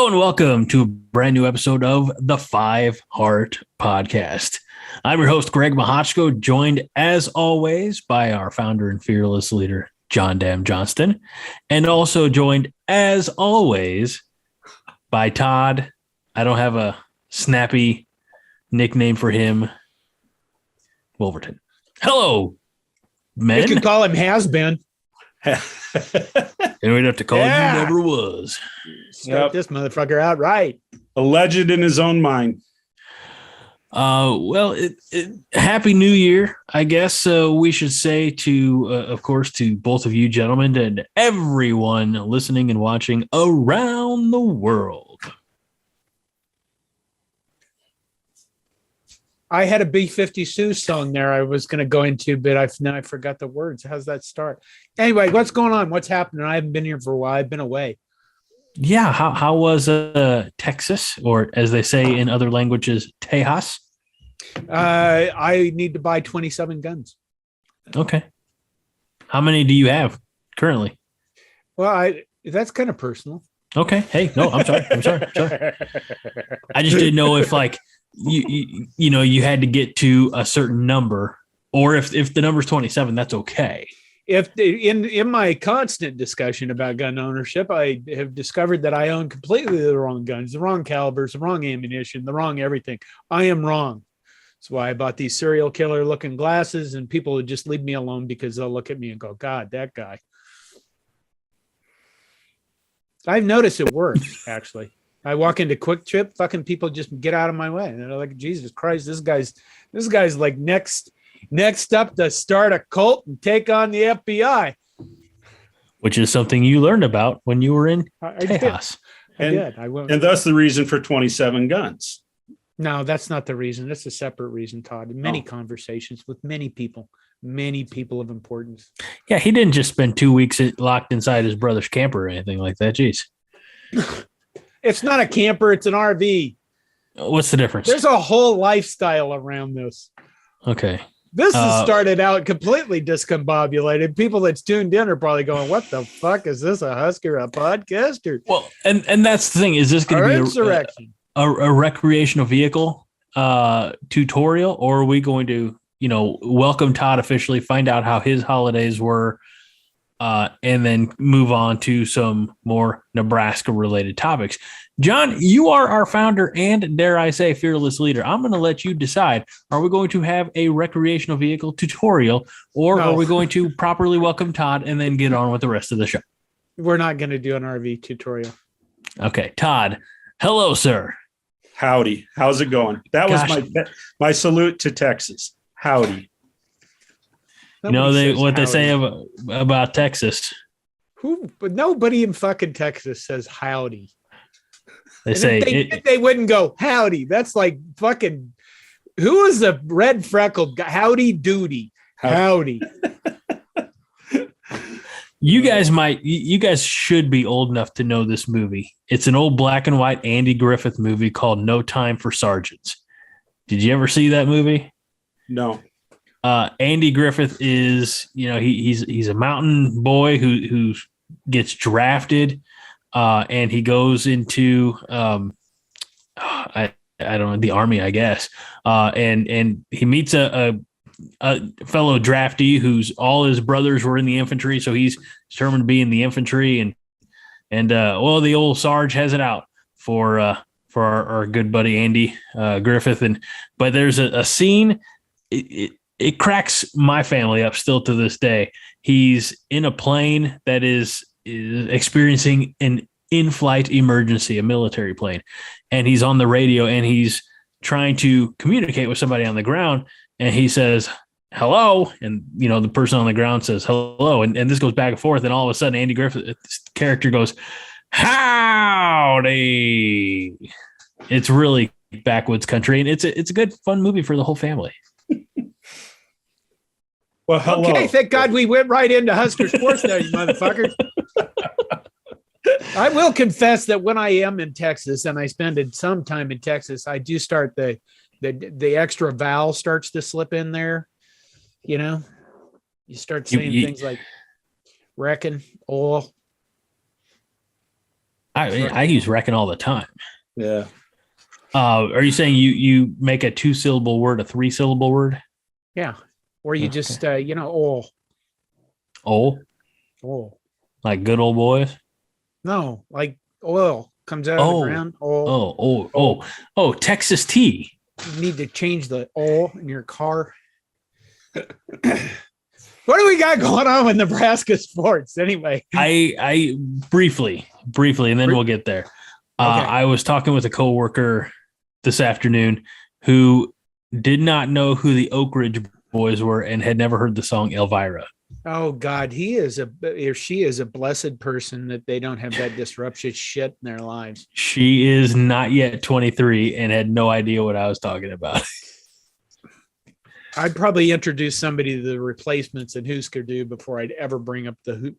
Hello and welcome to a brand new episode of the Five Heart Podcast. I'm your host, Greg Mahochko, joined as always by our founder and fearless leader, Jon Johnston, and also joined as always by Todd. I don't have a snappy nickname for him, Wolverton. Hello, men. You can call him has-been. And we'd have to call you never was. Start this motherfucker out right. A legend in his own mind. Happy New Year, I guess. We should say to, of course, to both of you gentlemen and everyone listening and watching around the world. I had a B-52 song there I was going to go into, but I forgot the words. How's that start? Anyway, what's going on? What's happening? I haven't been here for a while. I've been away. Yeah, how was Texas, or as they say in other languages, Tejas? I need to buy 27 guns. Okay. How many do you have currently? Well, that's kind of personal. Okay. Hey, no, I'm sorry. I just didn't know if like you had to get to a certain number, or if the number's 27, that's okay. In my constant discussion about gun ownership, I have discovered that I own completely the wrong guns, the wrong calibers, the wrong ammunition, the wrong everything. I am wrong. That's why I bought these serial killer looking glasses, and people would just leave me alone because they'll look at me and go, God, that guy. I've noticed it works, actually. I walk into Quick Trip, fucking people just get out of my way. And they're like, Jesus Christ, this guy's like next up to start a cult and take on the FBI. Which is something you learned about when you were in Tejas. And thus the reason for 27 guns. No, that's not the reason. That's a separate reason, Todd. Many conversations with many people of importance. Yeah, he didn't just spend 2 weeks locked inside his brother's camper or anything like that. Jeez. It's not a camper. It's an RV. What's the difference? There's a whole lifestyle around this. Okay. This has started out completely discombobulated. People that's tuned in are probably going, what the fuck? Is this a Husker, a podcast? Or, well, and that's the thing. Is this going to be insurrection? A recreational vehicle tutorial, or are we going to, welcome Todd officially, find out how his holidays were, and then move on to some more Nebraska related topics? Jon, you are our founder and, dare I say, fearless leader. I'm going to let you decide. Are we going to have a recreational vehicle tutorial, or are we going to properly welcome Todd and then get on with the rest of the show? We're not going to do an RV tutorial. Okay. Todd, hello, sir. Howdy. How's it going? That was my salute to Texas. Howdy. What they say about Texas. But nobody in fucking Texas says howdy. They wouldn't go howdy. That's like fucking. Who is the red freckled guy? Howdy doody. Howdy. You guys should be old enough to know this movie. It's an old black and white Andy Griffith movie called No Time for Sergeants. Did you ever see that movie? No. Andy Griffith is, he's a mountain boy who gets drafted, and he goes into I don't know, the Army, I guess, and he meets a fellow draftee who's all his brothers were in the infantry, so he's determined to be in the infantry, and the old Sarge has it out for our good buddy Andy Griffith, but there's a scene. It cracks my family up still to this day. He's in a plane that is experiencing an in-flight emergency, a military plane, and he's on the radio and he's trying to communicate with somebody on the ground, and he says, hello, and the person on the ground says hello, and this goes back and forth, and all of a sudden Andy Griffith's character goes, howdy. It's really backwoods country, and it's a good fun movie for the whole family. Well, hello. Okay, thank God we went right into Husker sports now, you motherfuckers. I will confess that when I am in Texas and I spend some time in Texas, I do start the extra vowel starts to slip in there. You start saying things like reckon, oil. I use reckon all the time. Yeah. Are you saying you make a 2-syllable word a 3-syllable word? Yeah. Or you just, oil. Oh, like good old boys. No, like oil comes out of the ground. Oil. Texas tea. You need to change the oil in your car. What do we got going on with Nebraska sports anyway? I briefly, and then we'll get there. Okay. I was talking with a coworker this afternoon who did not know who the Oak Ridge Boys were and had never heard the song Elvira. Oh God, she is a blessed person that they don't have that disruption shit in their lives. She is not yet 23 and had no idea what I was talking about. I'd probably introduce somebody to the Replacements and Husker Du before I'd ever bring up the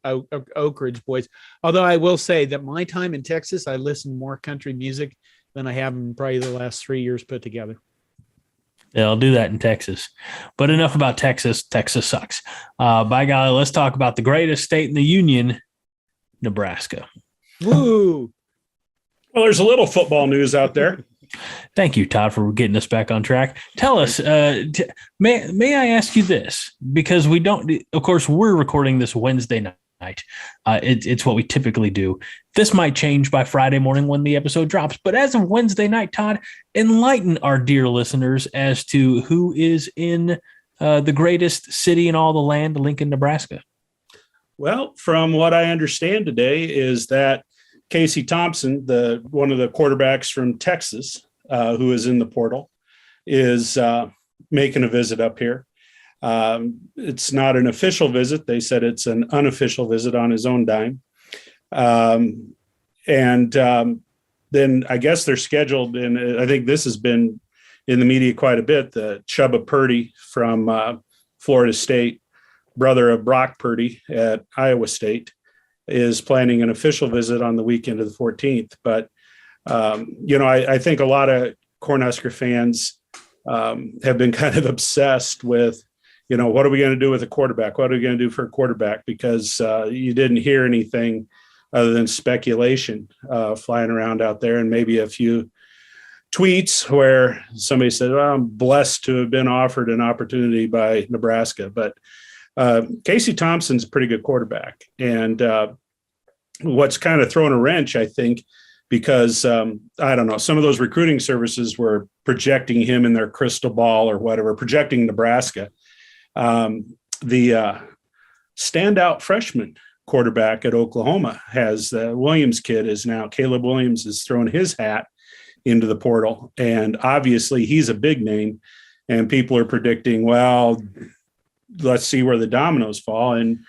Oak Ridge Boys. Although I will say that my time in Texas, I listened more country music than I have in probably the last 3 years put together. Yeah, I'll do that in Texas. But enough about Texas. Texas sucks. By golly, let's talk about the greatest state in the union, Nebraska. Woo! Well, there's a little football news out there. Thank you, Todd, for getting us back on track. Tell us, may I ask you this? Because we don't, of course, we're recording this Wednesday night. It's what we typically do. This might change by Friday morning when the episode drops. But as of Wednesday night, Todd, enlighten our dear listeners as to who is in the greatest city in all the land, Lincoln, Nebraska. Well, from what I understand today is that Casey Thompson, one of the quarterbacks from Texas, who is in the portal, is making a visit up here. It's not an official visit. They said it's an unofficial visit on his own dime. Then I guess they're scheduled, and I think this has been in the media quite a bit, the Chubba Purdy from Florida State, brother of Brock Purdy at Iowa State, is planning an official visit on the weekend of the 14th. But, I think a lot of Cornhusker fans have been kind of obsessed with, what are we going to do with a quarterback? What are we going to do for a quarterback? Because you didn't hear anything other than speculation flying around out there, and maybe a few tweets where somebody said, well, I'm blessed to have been offered an opportunity by Nebraska. But Casey Thompson's a pretty good quarterback. And what's kind of thrown a wrench, I think, because I don't know, some of those recruiting services were projecting him in their crystal ball or whatever, projecting Nebraska. The standout freshman quarterback at Oklahoma has Williams kid is now Caleb Williams has thrown his hat into the portal. And obviously he's a big name, and people are predicting, well, let's see where the dominoes fall. And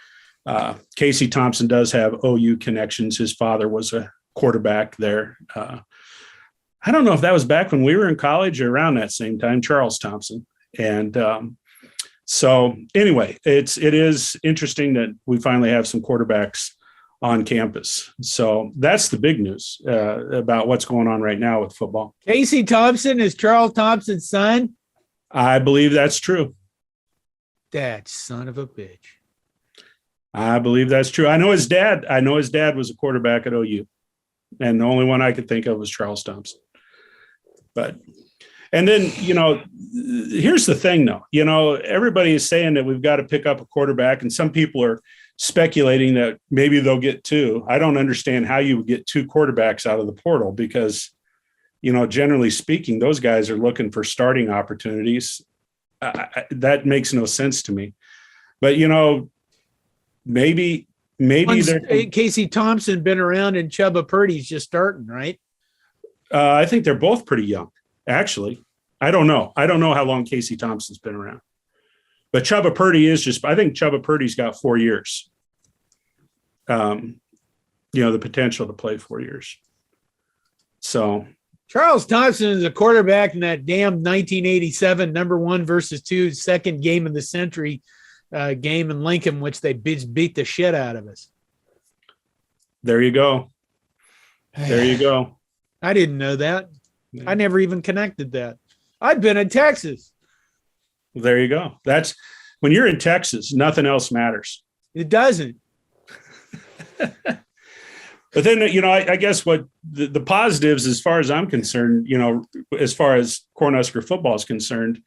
Casey Thompson does have OU connections. His father was a quarterback there. I don't know if that was back when we were in college or around that same time, Charles Thompson. And so anyway, it is interesting that we finally have some quarterbacks on campus. So that's the big news about what's going on right now with football. Casey Thompson is Charles Thompson's son? I believe that's true. That son of a bitch. I believe that's true. I know his dad was a quarterback at OU, and the only one I could think of was Charles Thompson. And then, here's the thing though, everybody is saying that we've got to pick up a quarterback, and some people are speculating that maybe they'll get two. I don't understand how you would get two quarterbacks out of the portal because, generally speaking, those guys are looking for starting opportunities. That makes no sense to me. But, maybe Casey Thompson been around and Chubba Purdy's just starting, right? I think they're both pretty young, actually. I don't know how long Casey Thompson's been around. But Chubba Purdy I think Chubba Purdy's got 4 years. The potential to play 4 years. So Charles Thompson is a quarterback in that damn 1987 number 1 versus 2 second game of the century game in Lincoln, which they beat the shit out of us. There you go. I didn't know that. I never even connected that. I've been in Texas. There you go. That's when you're in Texas, nothing else matters. It doesn't. But then, I guess what the positives, as far as I'm concerned, as far as Cornhusker football is concerned,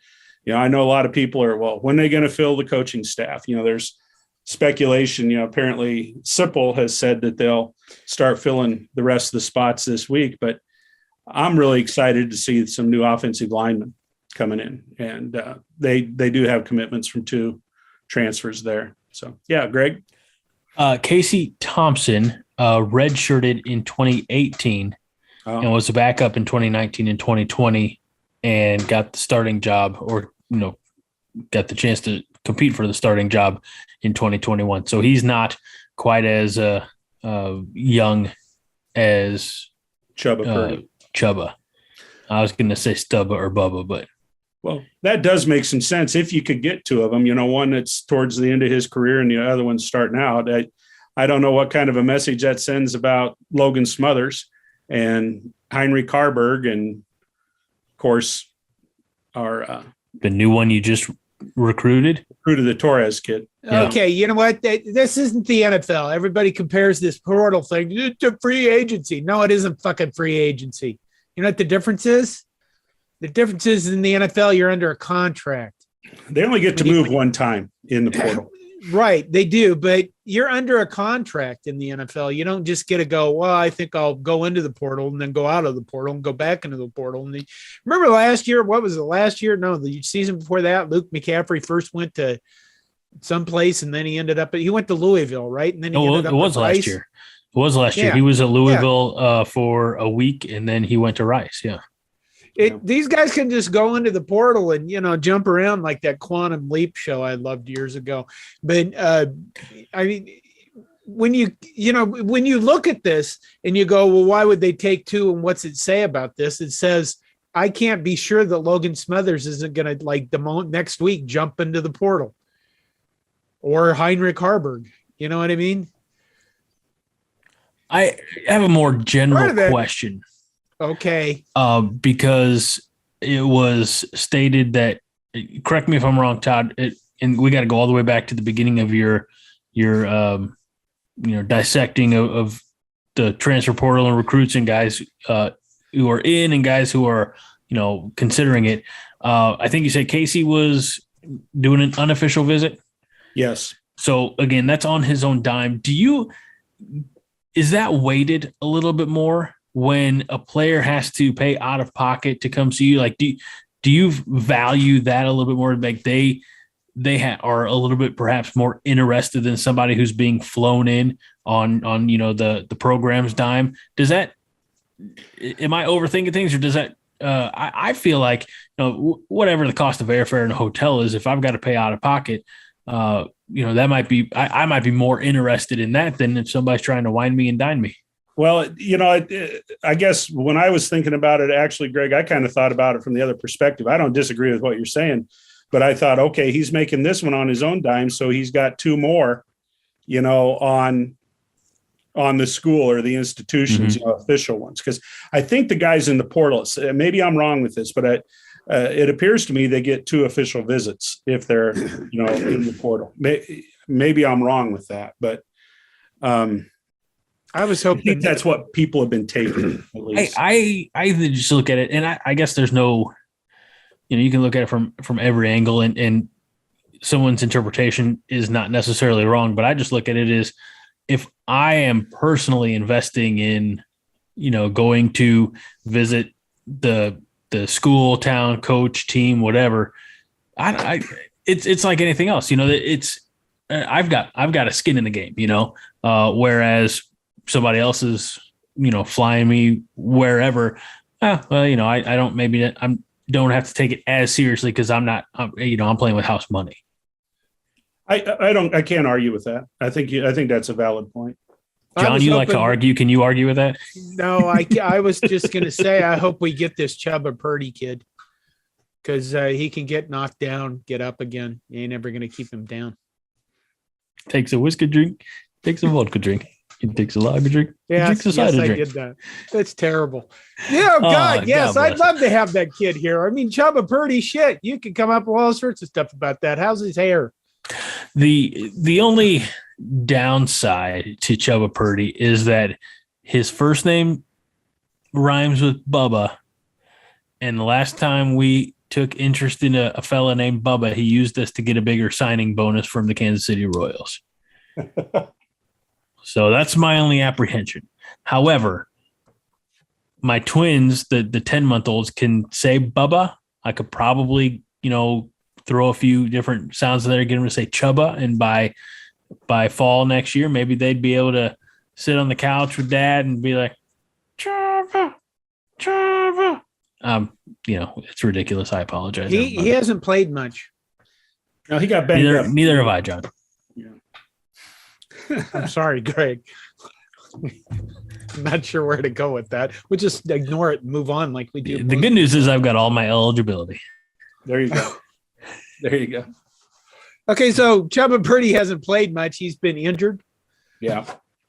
I know a lot of people are, well, when are they going to fill the coaching staff? There's speculation, apparently Sipple has said that they'll start filling the rest of the spots this week, but I'm really excited to see some new offensive linemen coming in, and they do have commitments from 2 transfers there. So, yeah, Greg. Casey Thompson redshirted in 2018 and was a backup in 2019 and 2020 and got the starting job, or, got the chance to compete for the starting job in 2021. So he's not quite as young as Chubba. I was going to say Stubba or Bubba, but. Well, that does make some sense if you could get 2 of them, one that's towards the end of his career and the other one's starting out. I don't know what kind of a message that sends about Logan Smothers and Heinrich Harburg, and of course our the new one you just recruited the Torres kid. Okay, you know what? This isn't the NFL. Everybody compares this portal thing to free agency. No, it isn't fucking free agency. You know what the difference is? The difference is in the NFL, you're under a contract. They only get to move one time in the portal. Right, they do, but you're under a contract in the NFL. You don't just get to go, well, I think I'll go into the portal and then go out of the portal and go back into the portal. And remember last year, what was it last year? No, the season before that, Luke McCaffrey first went to someplace and then he went to Louisville, right? And then he ended up it was last year. It was last year. He was at Louisville for a week and then he went to Rice. Yeah. These guys can just go into the portal and, jump around like that Quantum Leap show I loved years ago. But I mean, when you look at this and you go, well, why would they take 2? And what's it say about this? It says, I can't be sure that Logan Smothers isn't going to next week jump into the portal, or Heinrich Harburg. You know what I mean? I have a more general question. Okay. Because it was stated that, correct me if I'm wrong, Todd, and we got to go all the way back to the beginning of your dissecting of the transfer portal and recruits and guys who are in and guys who are, considering it. I think you said Casey was doing an unofficial visit. Yes. So again, that's on his own dime. Is that weighted a little bit more when a player has to pay out of pocket to come see you? Like, do you value that a little bit more? Like they are a little bit perhaps more interested than somebody who's being flown in on the program's dime. Does that, am I overthinking things, or does that, I feel like, whatever the cost of airfare in a hotel is, if I've got to pay out of pocket, that might be, I might be more interested in that than if somebody's trying to wine me and dine me. Well, I guess when I was thinking about it, actually, Greg, I kind of thought about it from the other perspective. I don't disagree with what you're saying, but I thought, okay, he's making this one on his own dime, so he's got 2 more, on the school or the institutions, official ones. Because I think the guys in the portal, maybe I'm wrong with this, but it appears to me they get 2 official visits if they're, in the portal. Maybe I'm wrong with that, but I was hoping that's what people have been taking. At least. I just look at it, and I guess there's no, you can look at it from every angle, and someone's interpretation is not necessarily wrong. But I just look at it as, if I am personally investing in, going to visit the school, town, coach, team, whatever, it's like anything else. I've got a skin in the game. Whereas somebody else is, flying me wherever. I don't have to take it as seriously because I'm playing with house money. I can't argue with that. I think that's a valid point. John, you like to argue. Can you argue with that? No, I was just going to say, I hope we get this Chubba Purdy kid, because he can get knocked down, get up again. You ain't never going to keep him down. Takes a whiskey drink, takes a vodka drink. He takes a lager drink. Yes, I did that. That's terrible. Yeah, God, yes. I'd love to have that kid here. I mean, Chubba Purdy, shit. You can come up with all sorts of stuff about that. How's his hair? The only downside to Chubba Purdy is that His first name rhymes with Bubba. And the last time we took interest in a fella named Bubba, he used us to get a bigger signing bonus from the Kansas City Royals. So that's my only apprehension. However, my twins, the 10-month-olds, can say Bubba. I could probably, throw a few different sounds there, get them to say Chubba, and by fall next year, maybe they'd be able to sit on the couch with Dad and be like, Chubba, Chubba. It's ridiculous. I apologize. He hasn't played much. No, he got banged up. Neither have I, John. Yeah. I'm sorry, Greg. I'm not sure where to go with that. We'll just ignore it and move on like we do. The good news is I've got all my eligibility. There you go. There you go. Okay, so Chubba Purdy hasn't played much. He's been injured. Yeah.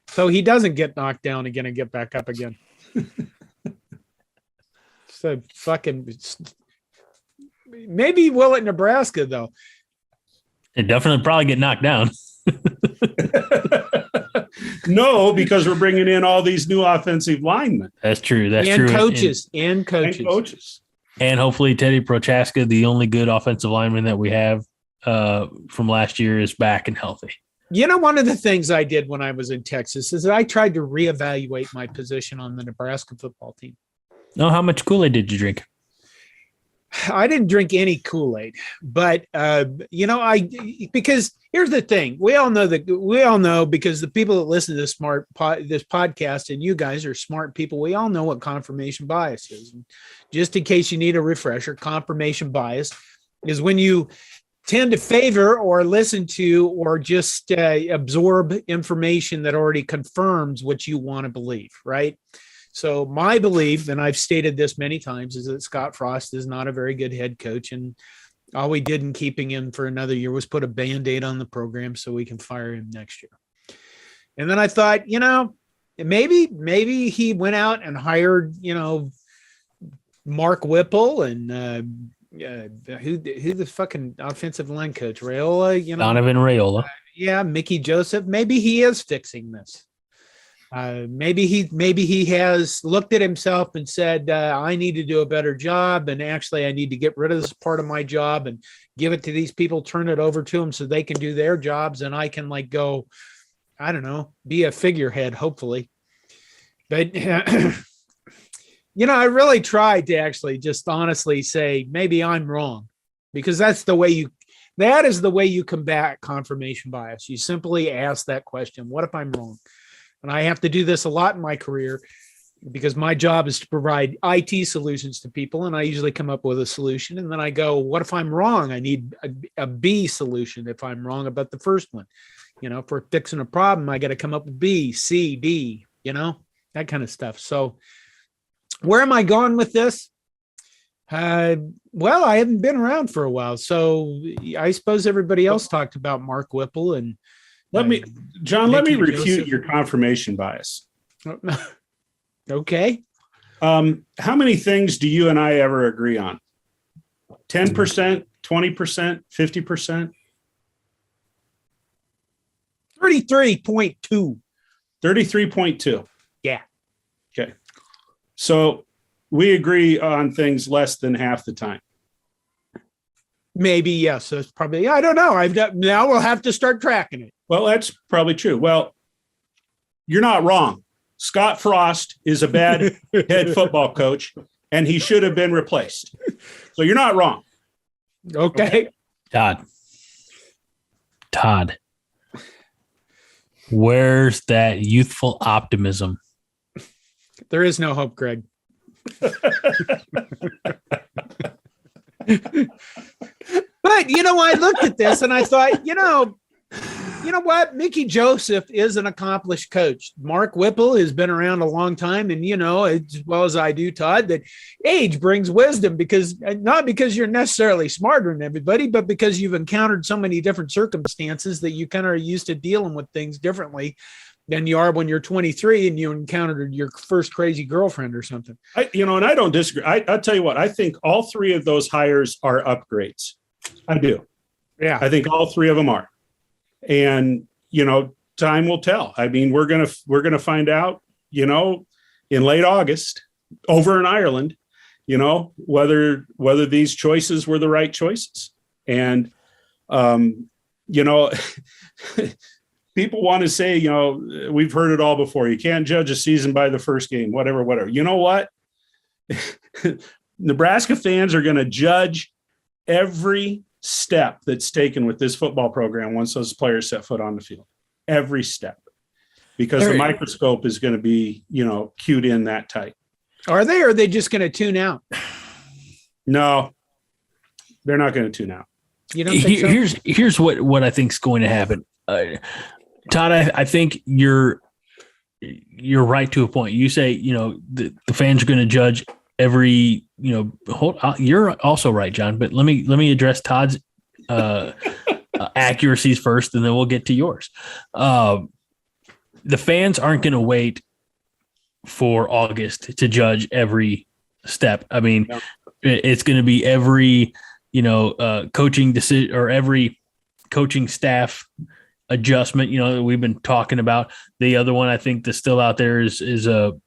So he doesn't get knocked down again and get back up again. So fucking maybe he will at Nebraska though. It definitely probably get knocked down. No, because we're bringing in all these new offensive linemen. That's true. That's and true. Coaches. And coaches. And hopefully Teddy Prochaska, the only good offensive lineman that we have from last year, is back and healthy. One of the things I did when I was in Texas is that I tried to reevaluate my position on the Nebraska football team. Oh, how much Kool-Aid did you drink? I didn't drink any Kool-Aid, but because here's the thing. We all know because the people that listen to this podcast, and you guys are smart people, we all know what confirmation bias is. And just in case you need a refresher, confirmation bias is when you tend to favor or listen to or just absorb information that already confirms what you want to believe, right? So my belief, and I've stated this many times, is that Scott Frost is not a very good head coach. And all we did in keeping him for another year was put a Band-Aid on the program so we can fire him next year. And then I thought, maybe he went out and hired, Mark Whipple and who the fucking offensive line coach, Raiola, Donovan Raiola. Mickey Joseph. Maybe he is fixing this. Maybe he has looked at himself and said, I need to do a better job. And actually I need to get rid of this part of my job and give it to these people, turn it over to them so they can do their jobs. And I can go, I don't know, be a figurehead, hopefully. But, I really tried to actually just honestly say, maybe I'm wrong, because that is the way you combat confirmation bias. You simply ask that question. What if I'm wrong? And I have to do this a lot in my career because my job is to provide IT solutions to people. And I usually come up with a solution. And then I go, what if I'm wrong? I need a B solution if I'm wrong about the first one. If we're fixing a problem, I got to come up with B, C, D, that kind of stuff. So where am I going with this? Well, I haven't been around for a while. So I suppose everybody else talked about Mark Whipple and let me refute your confirmation bias. Okay. How many things do you and I ever agree on? 10%, 20%, 50%? 33.2. 33.2. Yeah. Okay. So we agree on things less than half the time. Maybe, yes. That's probably, I don't know. Now we'll have to start tracking it. Well, that's probably true. Well, you're not wrong. Scott Frost is a bad head football coach, and he should have been replaced. So you're not wrong. Okay. Todd. Where's that youthful optimism? There is no hope, Greg. But, I looked at this and I thought, you know what? Mickey Joseph is an accomplished coach. Mark Whipple has been around a long time. And, as well as I do, Todd, that age brings wisdom not because you're necessarily smarter than everybody, but because you've encountered so many different circumstances that you kind of are used to dealing with things differently than you are when you're 23 and you encountered your first crazy girlfriend or something. And I don't disagree. I'll tell you what, I think all three of those hires are upgrades. I do. Yeah. I think all three of them are. And, time will tell. I mean, we're going to find out in late August over in Ireland, whether these choices were the right choices. And, people want to say, we've heard it all before. You can't judge a season by the first game, whatever. You know what? Nebraska fans are going to judge every step that's taken with this football program once those players set foot on the field. Every step. Because the microscope is going to be, cued in that tight. Are they, or are they just going to tune out? No, they're not going to tune out. You don't think so? Here's what I think is going to happen. Todd, I think you're right to a point. You say, the fans are going to judge every, you're also right, John, but let me address Todd's accuracies first, and then we'll get to yours. The fans aren't going to wait for August to judge every step. I mean, it's going to be every, coaching decision or every coaching staff adjustment, we've been talking about. The other one I think that's still out there is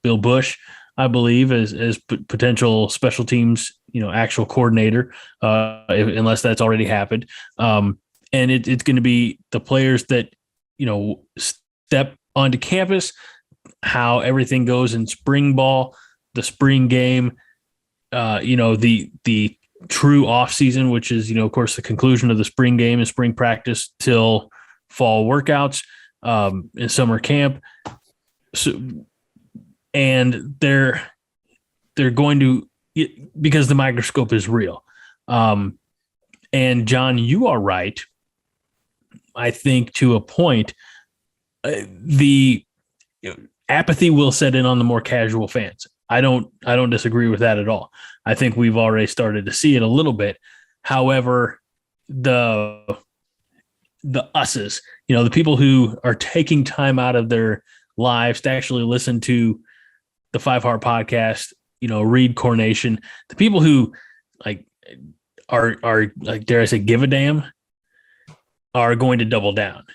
Bill Bush, I believe, as potential special teams, actual coordinator, unless that's already happened. And it's going to be the players that, step onto campus, how everything goes in spring ball, the spring game, the true off season, which is, of course, the conclusion of the spring game and spring practice till fall workouts, in summer camp. So, and they're going to, because the microscope is real. And John, you are right. I think to a point, the apathy will set in on the more casual fans. I don't disagree with that at all. I think we've already started to see it a little bit. However, the us's, the people who are taking time out of their lives to actually listen to the 5 Heart podcast, read Coronation, the people who are dare I say, give a damn, are going to double down.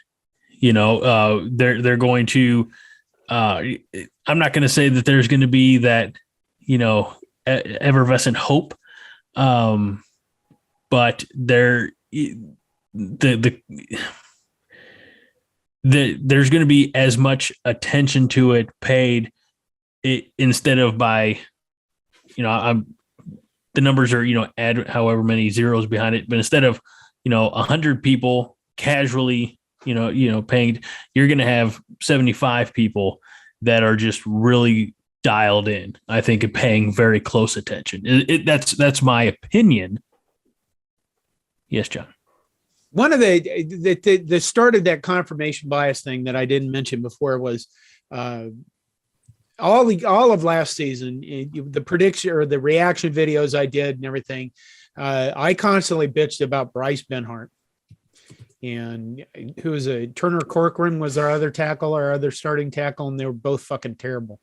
They're going to, I'm not going to say that there's going to be that, effervescent hope. But there's going to be as much attention to it paid instead of by, the numbers are, add however many zeros behind it, but instead of, 100 people casually, paying, you're going to have 75 people that are just really dialed in, I think, and paying very close attention. That's my opinion. Yes, John. One of the started that confirmation bias thing that I didn't mention before was all of last season, the prediction or the reaction videos I did and everything. I constantly bitched about Bryce Benhart, and who was Turner Corcoran was our other tackle, our other starting tackle, and they were both fucking terrible.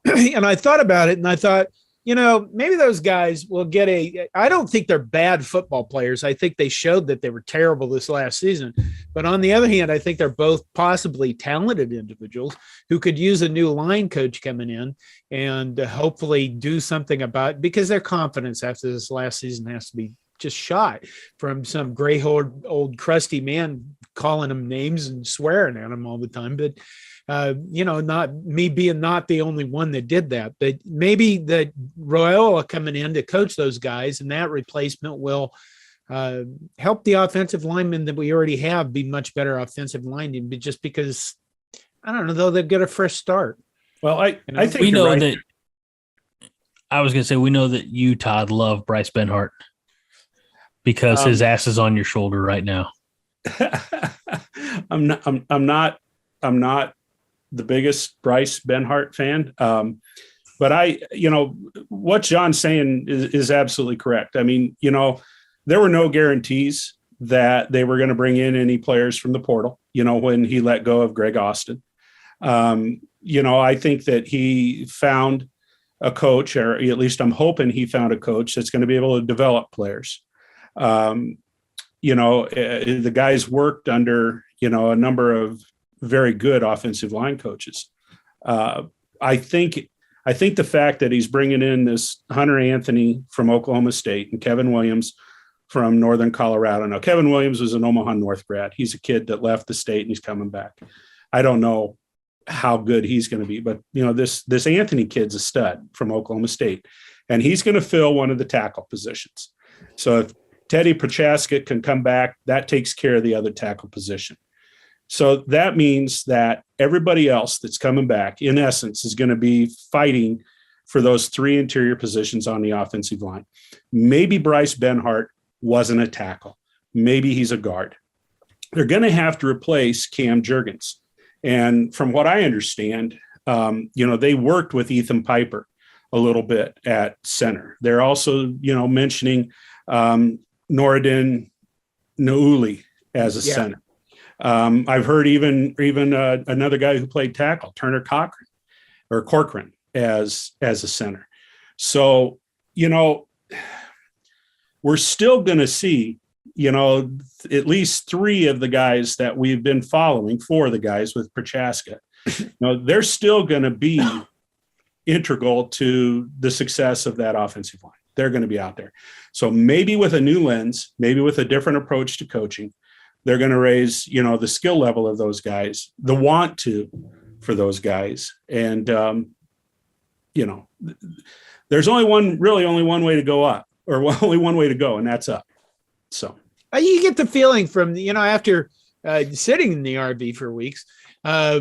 And I thought about it, and I thought, maybe those guys will get I don't think they're bad football players. I think they showed that they were terrible this last season. But on the other hand, I think they're both possibly talented individuals who could use a new line coach coming in and hopefully do something about, because their confidence after this last season has to be just shot from some gray old crusty man calling them names and swearing at them all the time. But not me being not the only one that did that, but maybe the Royola coming in to coach those guys, and that replacement will help the offensive linemen that we already have be much better offensive linemen, but just because, I don't know, though, they'll get a fresh start. Well, I think we know right. that. I was going to say, we know that you, Todd, love Bryce Benhart because his ass is on your shoulder right now. I'm not the biggest Bryce Benhart fan. But what John's saying is absolutely correct. I mean, there were no guarantees that they were going to bring in any players from the portal, when he let go of Greg Austin. I think that he found a coach, or at least I'm hoping he found a coach that's going to be able to develop players. The guys worked under, a number of very good offensive line coaches. I think the fact that he's bringing in this Hunter Anthony from Oklahoma State and Kevin Williams from Northern Colorado. Now, Kevin Williams was an Omaha North grad. He's a kid that left the state and he's coming back. I don't know how good he's going to be, but this Anthony kid's a stud from Oklahoma State, and he's going to fill one of the tackle positions. So if Teddy Prochaska can come back, that takes care of the other tackle position. So that means that everybody else that's coming back, in essence, is going to be fighting for those three interior positions on the offensive line. Maybe Bryce Benhart wasn't a tackle. Maybe he's a guard. They're going to have to replace Cam Jurgens. And from what I understand, they worked with Ethan Piper a little bit at center. They're also, mentioning Noradin Nauli as a center. I've heard even another guy who played tackle, Turner Corcoran, as a center. So, we're still going to see, at least three of the guys that we've been following, four of the guys with Prochaska, they're still going to be integral to the success of that offensive line. They're going to be out there. So maybe with a new lens, maybe with a different approach to coaching, they're going to raise, the skill level of those guys, the want to for those guys. And, there's only one way to go up, or only one way to go, and that's up. So you get the feeling from, after sitting in the RV for weeks, I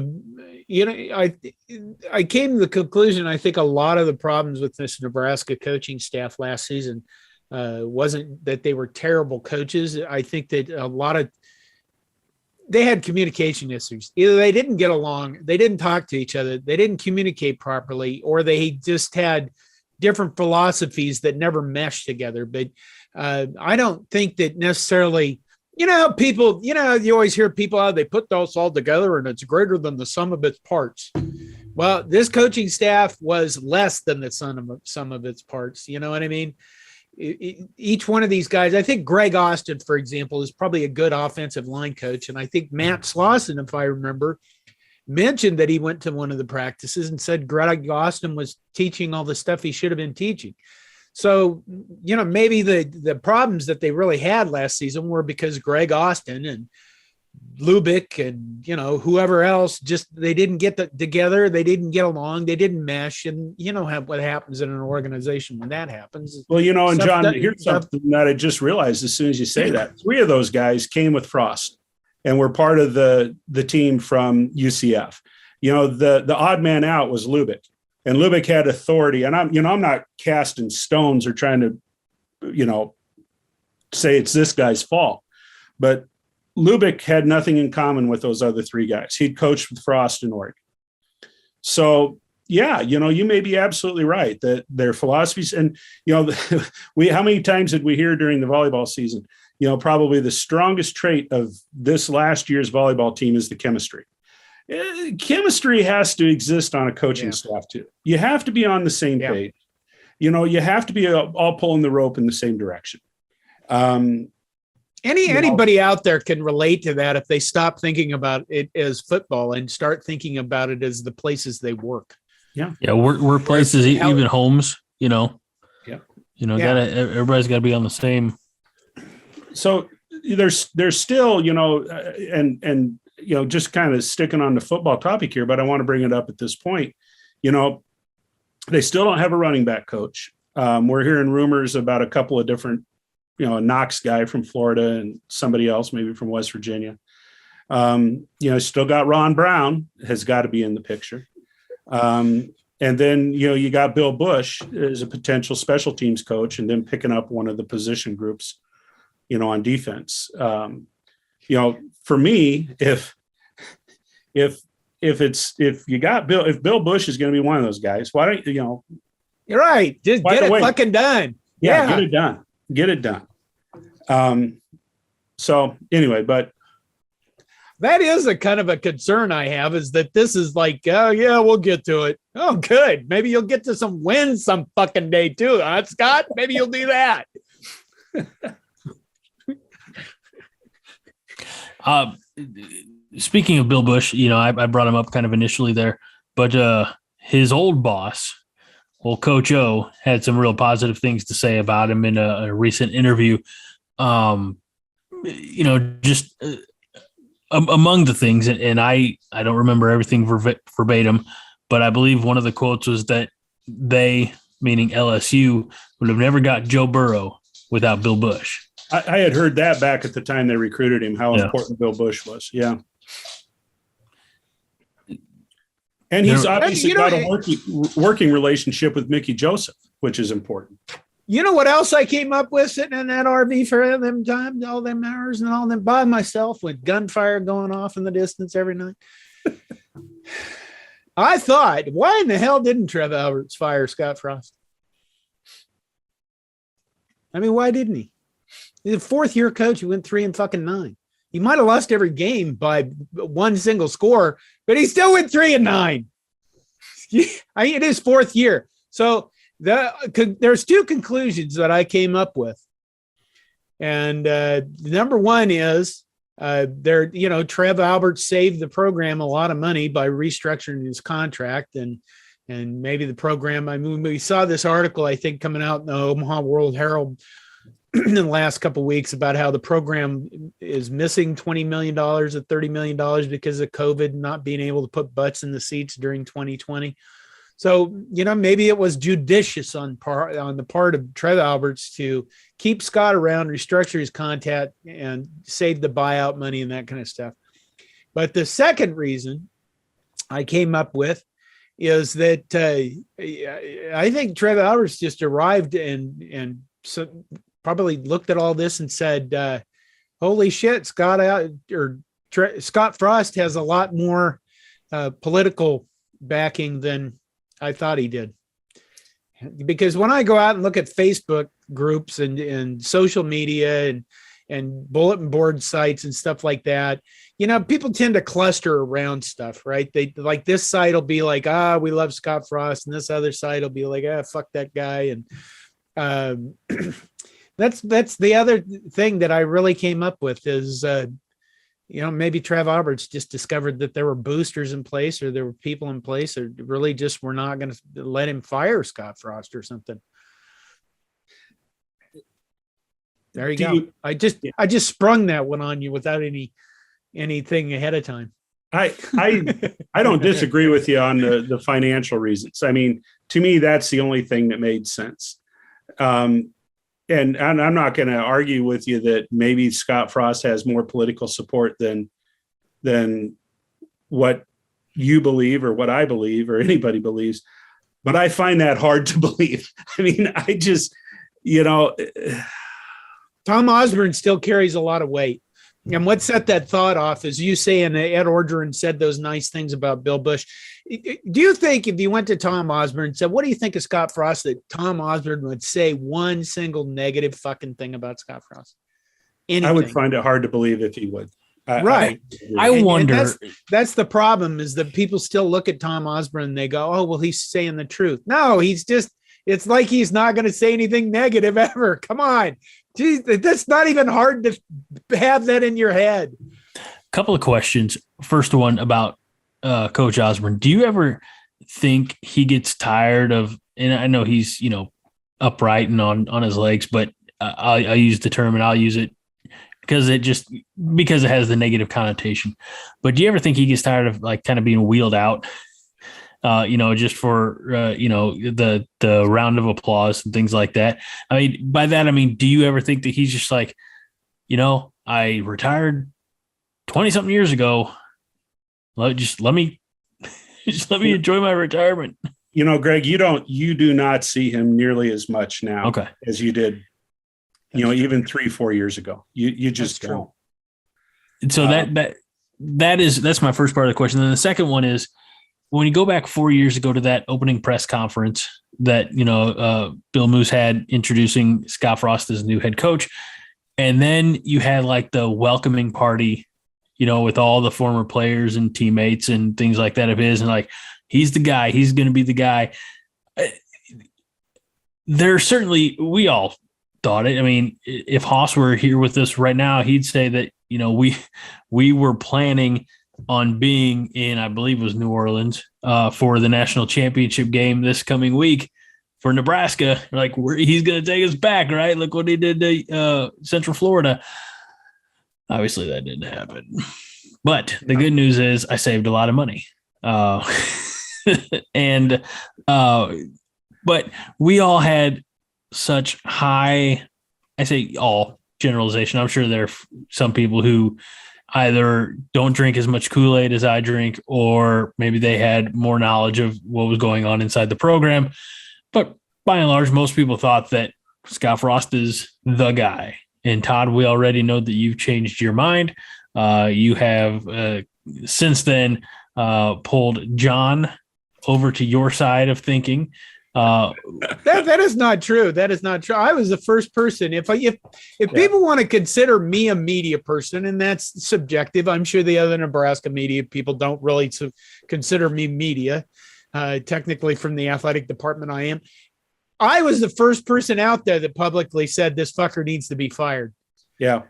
came to the conclusion, I think a lot of the problems with this Nebraska coaching staff last season wasn't that they were terrible coaches. I think that they had communication issues. Either they didn't get along, they didn't talk to each other, they didn't communicate properly, or they just had different philosophies that never meshed together. But I don't think that necessarily, people, you always hear people, they put those all together and it's greater than the sum of its parts. Well, this coaching staff was less than the sum of its parts. You know what I mean? Each one of these guys, I think Greg Austin, for example, is probably a good offensive line coach. And I think Matt Slauson, if I remember, mentioned that he went to one of the practices and said Greg Austin was teaching all the stuff he should have been teaching. So, maybe the problems that they really had last season were because Greg Austin and Lubick and, whoever else, they didn't get together. They didn't get along. They didn't mesh. And what happens in an organization when that happens. Well, and John, here's something that I just realized as soon as you say that. Three of those guys came with Frost and were part of the team from UCF. The odd man out was Lubick. And Lubick had authority, and I'm not casting stones or trying to, say it's this guy's fault, but Lubick had nothing in common with those other three guys. He'd coached with Frost in Oregon. So yeah, you may be absolutely right that their philosophies, and, how many times did we hear during the volleyball season, probably the strongest trait of this last year's volleyball team is the chemistry. Chemistry has to exist on a coaching staff too. You have to be on the same page. You have to be all pulling the rope in the same direction. Anybody out there can relate to that if they stop thinking about it as football and start thinking about it as the places they work. Yeah. Workplaces, even homes, everybody's got to be on the same. So there's still, just kind of sticking on the football topic here, but I want to bring it up at this point. They still don't have a running back coach. We're hearing rumors about a couple of different, a Knox guy from Florida and somebody else maybe from West Virginia. Still got Ron Brown has got to be in the picture. And then, you got Bill Bush as a potential special teams coach, and then picking up one of the position groups, on defense. For me, if Bill Bush is going to be one of those guys, why don't you're right. Just get it fucking done. Yeah, get it done. So anyway, but that is a kind of a concern I have, is that this is like, oh yeah, we'll get to it. Oh, good. Maybe you'll get to some wins some fucking day too, huh, Scott? Maybe you'll do that. Speaking of Bill Bush, I brought him up kind of initially there, but his old boss, well, Coach O, had some real positive things to say about him in a recent interview. Just among the things, and I don't remember everything verbatim, but I believe one of the quotes was that they, meaning LSU, would have never got Joe Burrow without Bill Busch. I had heard that back at the time they recruited him, how important Bill Busch was. Yeah. And he's obviously got a working relationship with Mickey Joseph, which is important. You know what else I came up with sitting in that RV for them times, all them hours and all them by myself with gunfire going off in the distance every night? I thought, why in the hell didn't Trev Alberts fire Scott Frost? I mean, why didn't he? He's a fourth-year coach who went 3-9. He might have lost every game by one single score, but he still went 3-9. It is fourth year. So there's two conclusions that I came up with. And number one is Trev Alberts saved the program a lot of money by restructuring his contract and maybe the program. I mean, we saw this article, I think, coming out in the Omaha World Herald in the last couple of weeks about how the program is missing $20 million or $30 million because of COVID not being able to put butts in the seats during 2020. So, maybe it was judicious on the part of Trev Alberts to keep Scott around, restructure his contract, and save the buyout money and that kind of stuff. But the second reason I came up with is that I think Trev Alberts just arrived and so probably looked at all this and said, "Holy shit, Scott Frost has a lot more political backing than I thought he did." Because when I go out and look at Facebook groups and social media and bulletin board sites and stuff like that, people tend to cluster around stuff, right? They like this site will be like, we love Scott Frost, and this other site will be like, fuck that guy. And that's the other thing that I really came up with is, maybe Trev Alberts just discovered that there were boosters in place or there were people in place that really just were not going to let him fire Scott Frost or something. There you go. I just sprung that one on you without anything ahead of time. I don't disagree with you on the financial reasons. I mean, to me, that's the only thing that made sense. And I'm not going to argue with you that maybe Scott Frost has more political support than what you believe or what I believe or anybody believes. But I find that hard to believe. I mean, I just, Tom Osborne still carries a lot of weight. And what set that thought off is you saying that Ed Orgeron said those nice things about Bill Busch. Do you think if you went to Tom Osborne and said, what do you think of Scott Frost, that Tom Osborne would say one single negative fucking thing about Scott Frost? Anything? I would find it hard to believe if he would. Right. I wonder. That's the problem is that people still look at Tom Osborne and they go, oh, well, he's saying the truth. No, it's like he's not going to say anything negative ever. Come on. Geez, that's not even hard to have that in your head. Couple of questions. First one about Coach Osborne. Do you ever think he gets tired of, and I know he's, upright and on his legs, but I use the term and I'll use it because it has the negative connotation. But do you ever think he gets tired of like kind of being wheeled out? Just for, the round of applause and things like that. I mean, by that, do you ever think that he's just like, I retired 20 something years ago. Just let me enjoy my retirement. Greg, you do not see him nearly as much now as you did, even 3-4 years ago. You just don't. So that's my first part of the question. Then the second one is, when you go back 4 years ago to that opening press conference that, Bill Moose had introducing Scott Frost as new head coach, and then you had like the welcoming party, with all the former players and teammates and things like that of his, and like, he's the guy, he's going to be the guy. We all thought it. I mean, if Haas were here with us right now, he'd say that, we were planning on being in, I believe it was New Orleans, for the national championship game this coming week for Nebraska. Like, he's going to take us back, right? Look what he did to Central Florida. Obviously, that didn't happen. But the good news is I saved a lot of money. But we all had such high, I say all generalization. I'm sure there are some people who either don't drink as much Kool-Aid as I drink, or maybe they had more knowledge of what was going on inside the program. But by and large, most people thought that Scott Frost is the guy. And Todd, we already know that you've changed your mind. You have since then pulled John over to your side of thinking. That is not true. That is not true. I was the first person. If people want to consider me a media person, and that's subjective, I'm sure the other Nebraska media people don't really consider me media. Technically, from the athletic department, I am. I was the first person out there that publicly said this fucker needs to be fired. Yeah,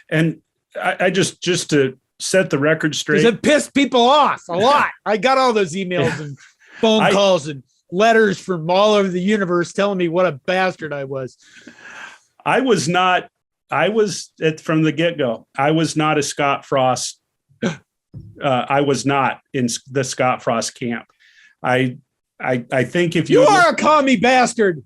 and I just to set the record straight, it pissed people off a lot. I got all those emails and phone calls and letters from all over the universe telling me what a bastard I was. From the get-go. I was not a Scott Frost. I was not in the Scott Frost camp. I think if you are a commie bastard.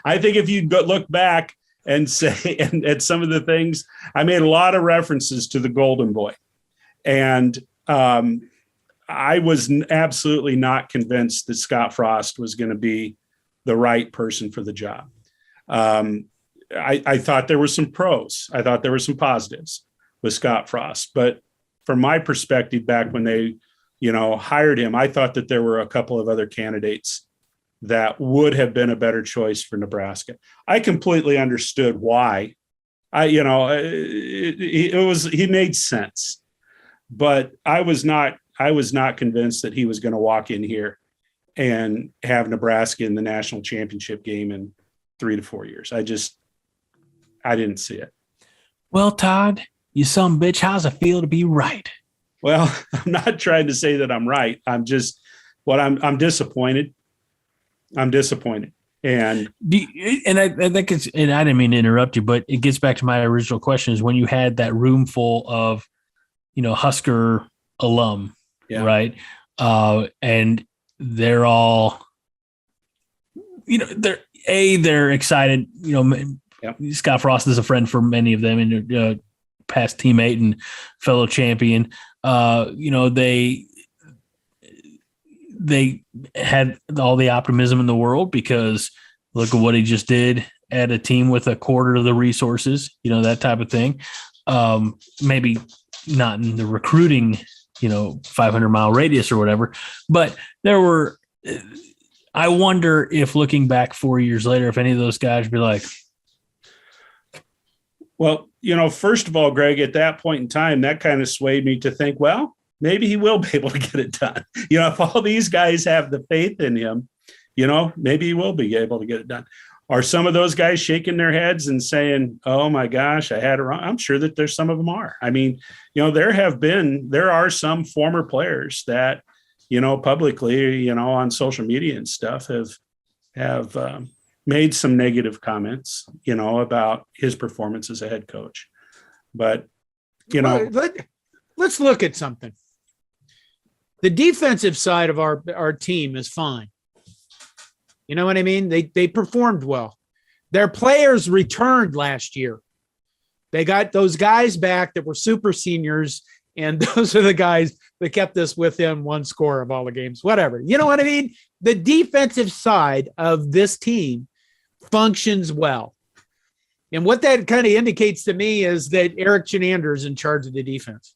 I think if you look back and say, and at some of the things, I made a lot of references to the Golden Boy, and I was absolutely not convinced that Scott Frost was going to be the right person for the job. I thought there were some pros. I thought there were some positives with Scott Frost, but from my perspective, back when they, hired him, I thought that there were a couple of other candidates that would have been a better choice for Nebraska. I completely understood why. He made sense, but I was not convinced that he was going to walk in here and have Nebraska in the national championship game in 3 to 4 years. I didn't see it. Well, Todd, you some bitch, how's it feel to be right? Well, I'm not trying to say that I'm right. I'm disappointed. I'm disappointed. And I think and I didn't mean to interrupt you, but it gets back to my original question: is when you had that room full of, Husker alum, right? And they're all, they're excited. Scott Frost is a friend for many of them, and past teammate and fellow champion. They had all the optimism in the world because look at what he just did at a team with a quarter of the resources, that type of thing. Maybe not in the recruiting, 500-mile radius or whatever, but I wonder if looking back 4 years later, if any of those guys would be like, well, first of all, Greg, at that point in time, that kind of swayed me to think, well, maybe he will be able to get it done. If all these guys have the faith in him, maybe he will be able to get it done. Are some of those guys shaking their heads and saying, oh my gosh, I had it wrong? I'm sure that there's some of them are. I mean, there are some former players that, publicly, on social media and stuff have made some negative comments, about his performance as a head coach. But, let's look at something. The defensive side of our team is fine. You know what I mean? They performed well. Their players returned last year. They got those guys back that were super seniors, and those are the guys that kept us within one score of all the games, whatever. You know what I mean? The defensive side of this team functions well. And what that kind of indicates to me is that Eric Chenander is in charge of the defense.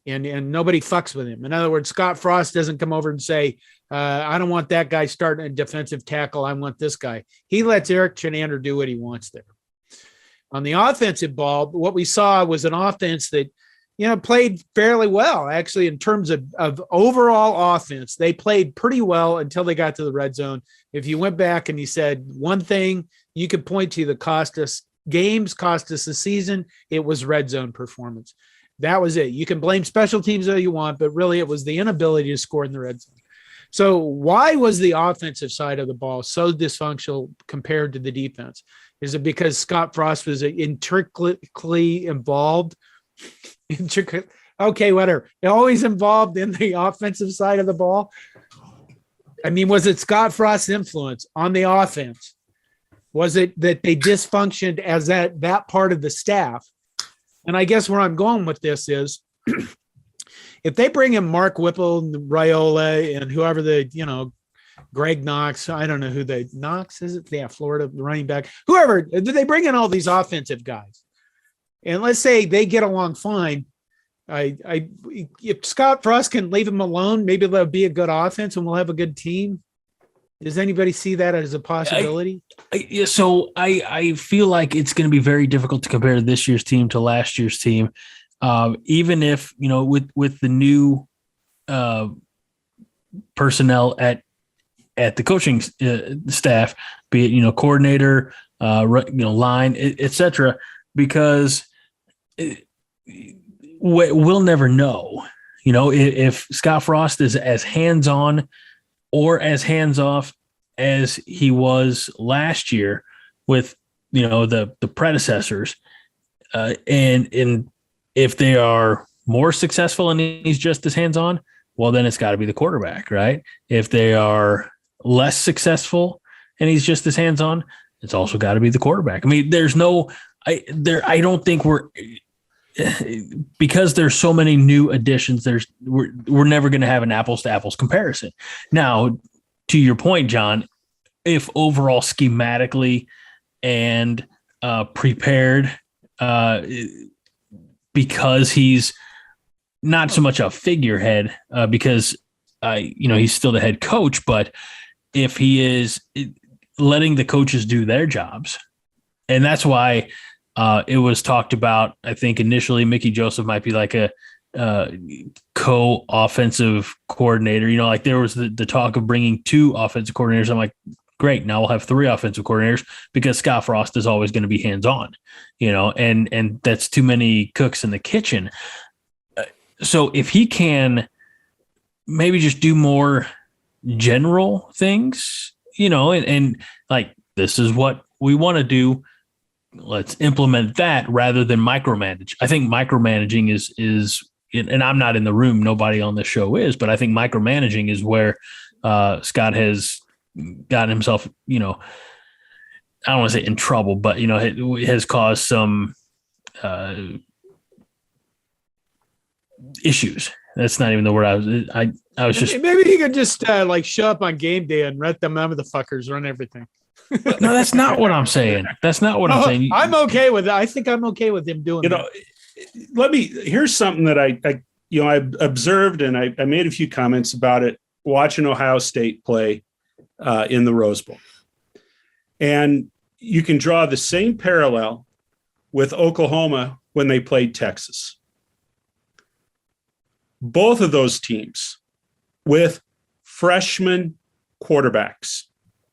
And nobody fucks with him. In other words, Scott Frost doesn't come over and say, I don't want that guy starting a defensive tackle. I want this guy. He lets Eric Chenander do what he wants there. On the offensive ball, what we saw was an offense that, played fairly well, actually, in terms of overall offense. They played pretty well until they got to the red zone. If you went back and you said one thing you could point to that cost us games, cost us a season, it was red zone performance. That was it. You can blame special teams all you want, but really it was the inability to score in the red zone. So why was the offensive side of the ball so dysfunctional compared to the defense? Is it because Scott Frost was intricately involved? Okay, whatever. Always involved in the offensive side of the ball. I mean, was it Scott Frost's influence on the offense? Was it that they dysfunctioned as that part of the staff? And I guess where I'm going with this is if they bring in Mark Whipple and Raiola and whoever Greg Knox, I don't know who Knox is it? Yeah, Florida running back, whoever, they bring in all these offensive guys. And let's say they get along fine. If Scott Frost can leave him alone, maybe that'll be a good offense and we'll have a good team. Does anybody see that as a possibility? I feel like it's going to be very difficult to compare this year's team to last year's team. Even if, with the new personnel at the coaching staff, be it, coordinator, line, et cetera, because we'll never know, if Scott Frost is as hands-on or as hands-off as he was last year with, the predecessors. And if they are more successful and he's just as hands-on, well, then it's got to be the quarterback, right? If they are less successful and he's just as hands-on, it's also got to be the quarterback. I mean, I don't think because there's so many new additions, we're never going to have an apples to apples comparison. Now, to your point, John, if overall schematically and prepared, because he's not so much a figurehead, because he's still the head coach, but if he is letting the coaches do their jobs, and that's why it was talked about, I think initially Mickey Joseph might be like a co-offensive coordinator, like there was the talk of bringing 2 offensive coordinators. I'm like, great. Now we'll have 3 offensive coordinators because Scott Frost is always going to be hands-on, and that's too many cooks in the kitchen. So if he can maybe just do more general things, and like, this is what we want to do, let's implement that rather than micromanage. I think micromanaging is, and I'm not in the room, nobody on the show is, but I think micromanaging is where Scott has gotten himself, I don't want to say in trouble, but, has caused some issues. That's not even the word I was just. Maybe he could just show up on game day and let them motherfuckers run everything. No, that's not what I'm saying. That's not what I'm saying. I'm okay with it. I think I'm okay with him doing that. Here's something that I observed, and I made a few comments about it watching Ohio State play in the Rose Bowl. And you can draw the same parallel with Oklahoma when they played Texas. Both of those teams with freshman quarterbacks,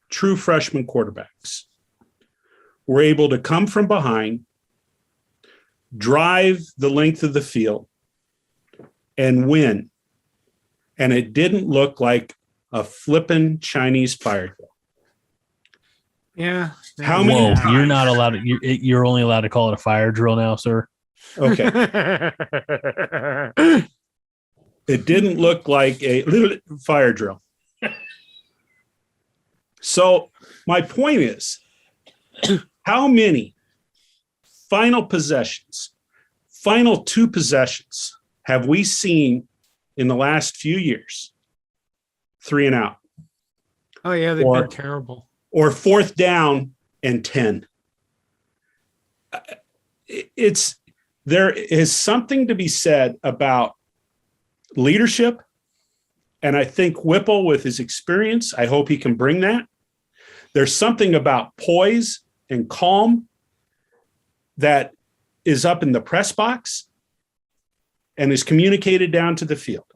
true freshman quarterbacks, were able to come from behind, drive the length of the field, and win. And it didn't look like a flippin' Chinese fire drill. Yeah. How many times? You're not allowed to, you're only allowed to call it a fire drill now, sir. Okay. It didn't look like a little fire drill. So my point is, how many final 2 possessions have we seen in the last few years? 3 and out. Oh yeah, they've been terrible. Or 4th down and 10. There is something to be said about leadership. And I think Whipple, with his experience, I hope he can bring that. There's something about poise and calm that is up in the press box and is communicated down to the field.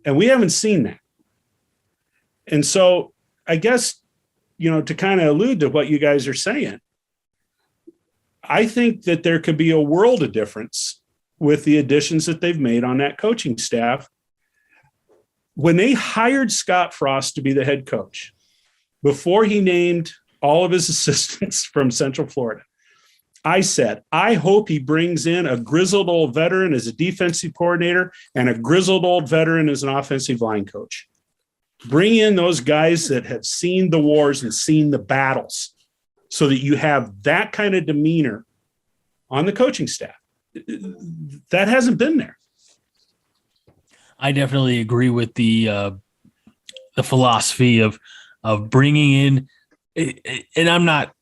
And we haven't seen that. And so I guess, to kind of allude to what you guys are saying, I think that there could be a world of difference with the additions that they've made on that coaching staff. When they hired Scott Frost to be the head coach, before he named all of his assistants from Central Florida, I said, I hope he brings in a grizzled old veteran as a defensive coordinator and a grizzled old veteran as an offensive line coach. Bring in those guys that have seen the wars and seen the battles so that you have that kind of demeanor on the coaching staff. That hasn't been there. I definitely agree with the philosophy of bringing in, and I'm not.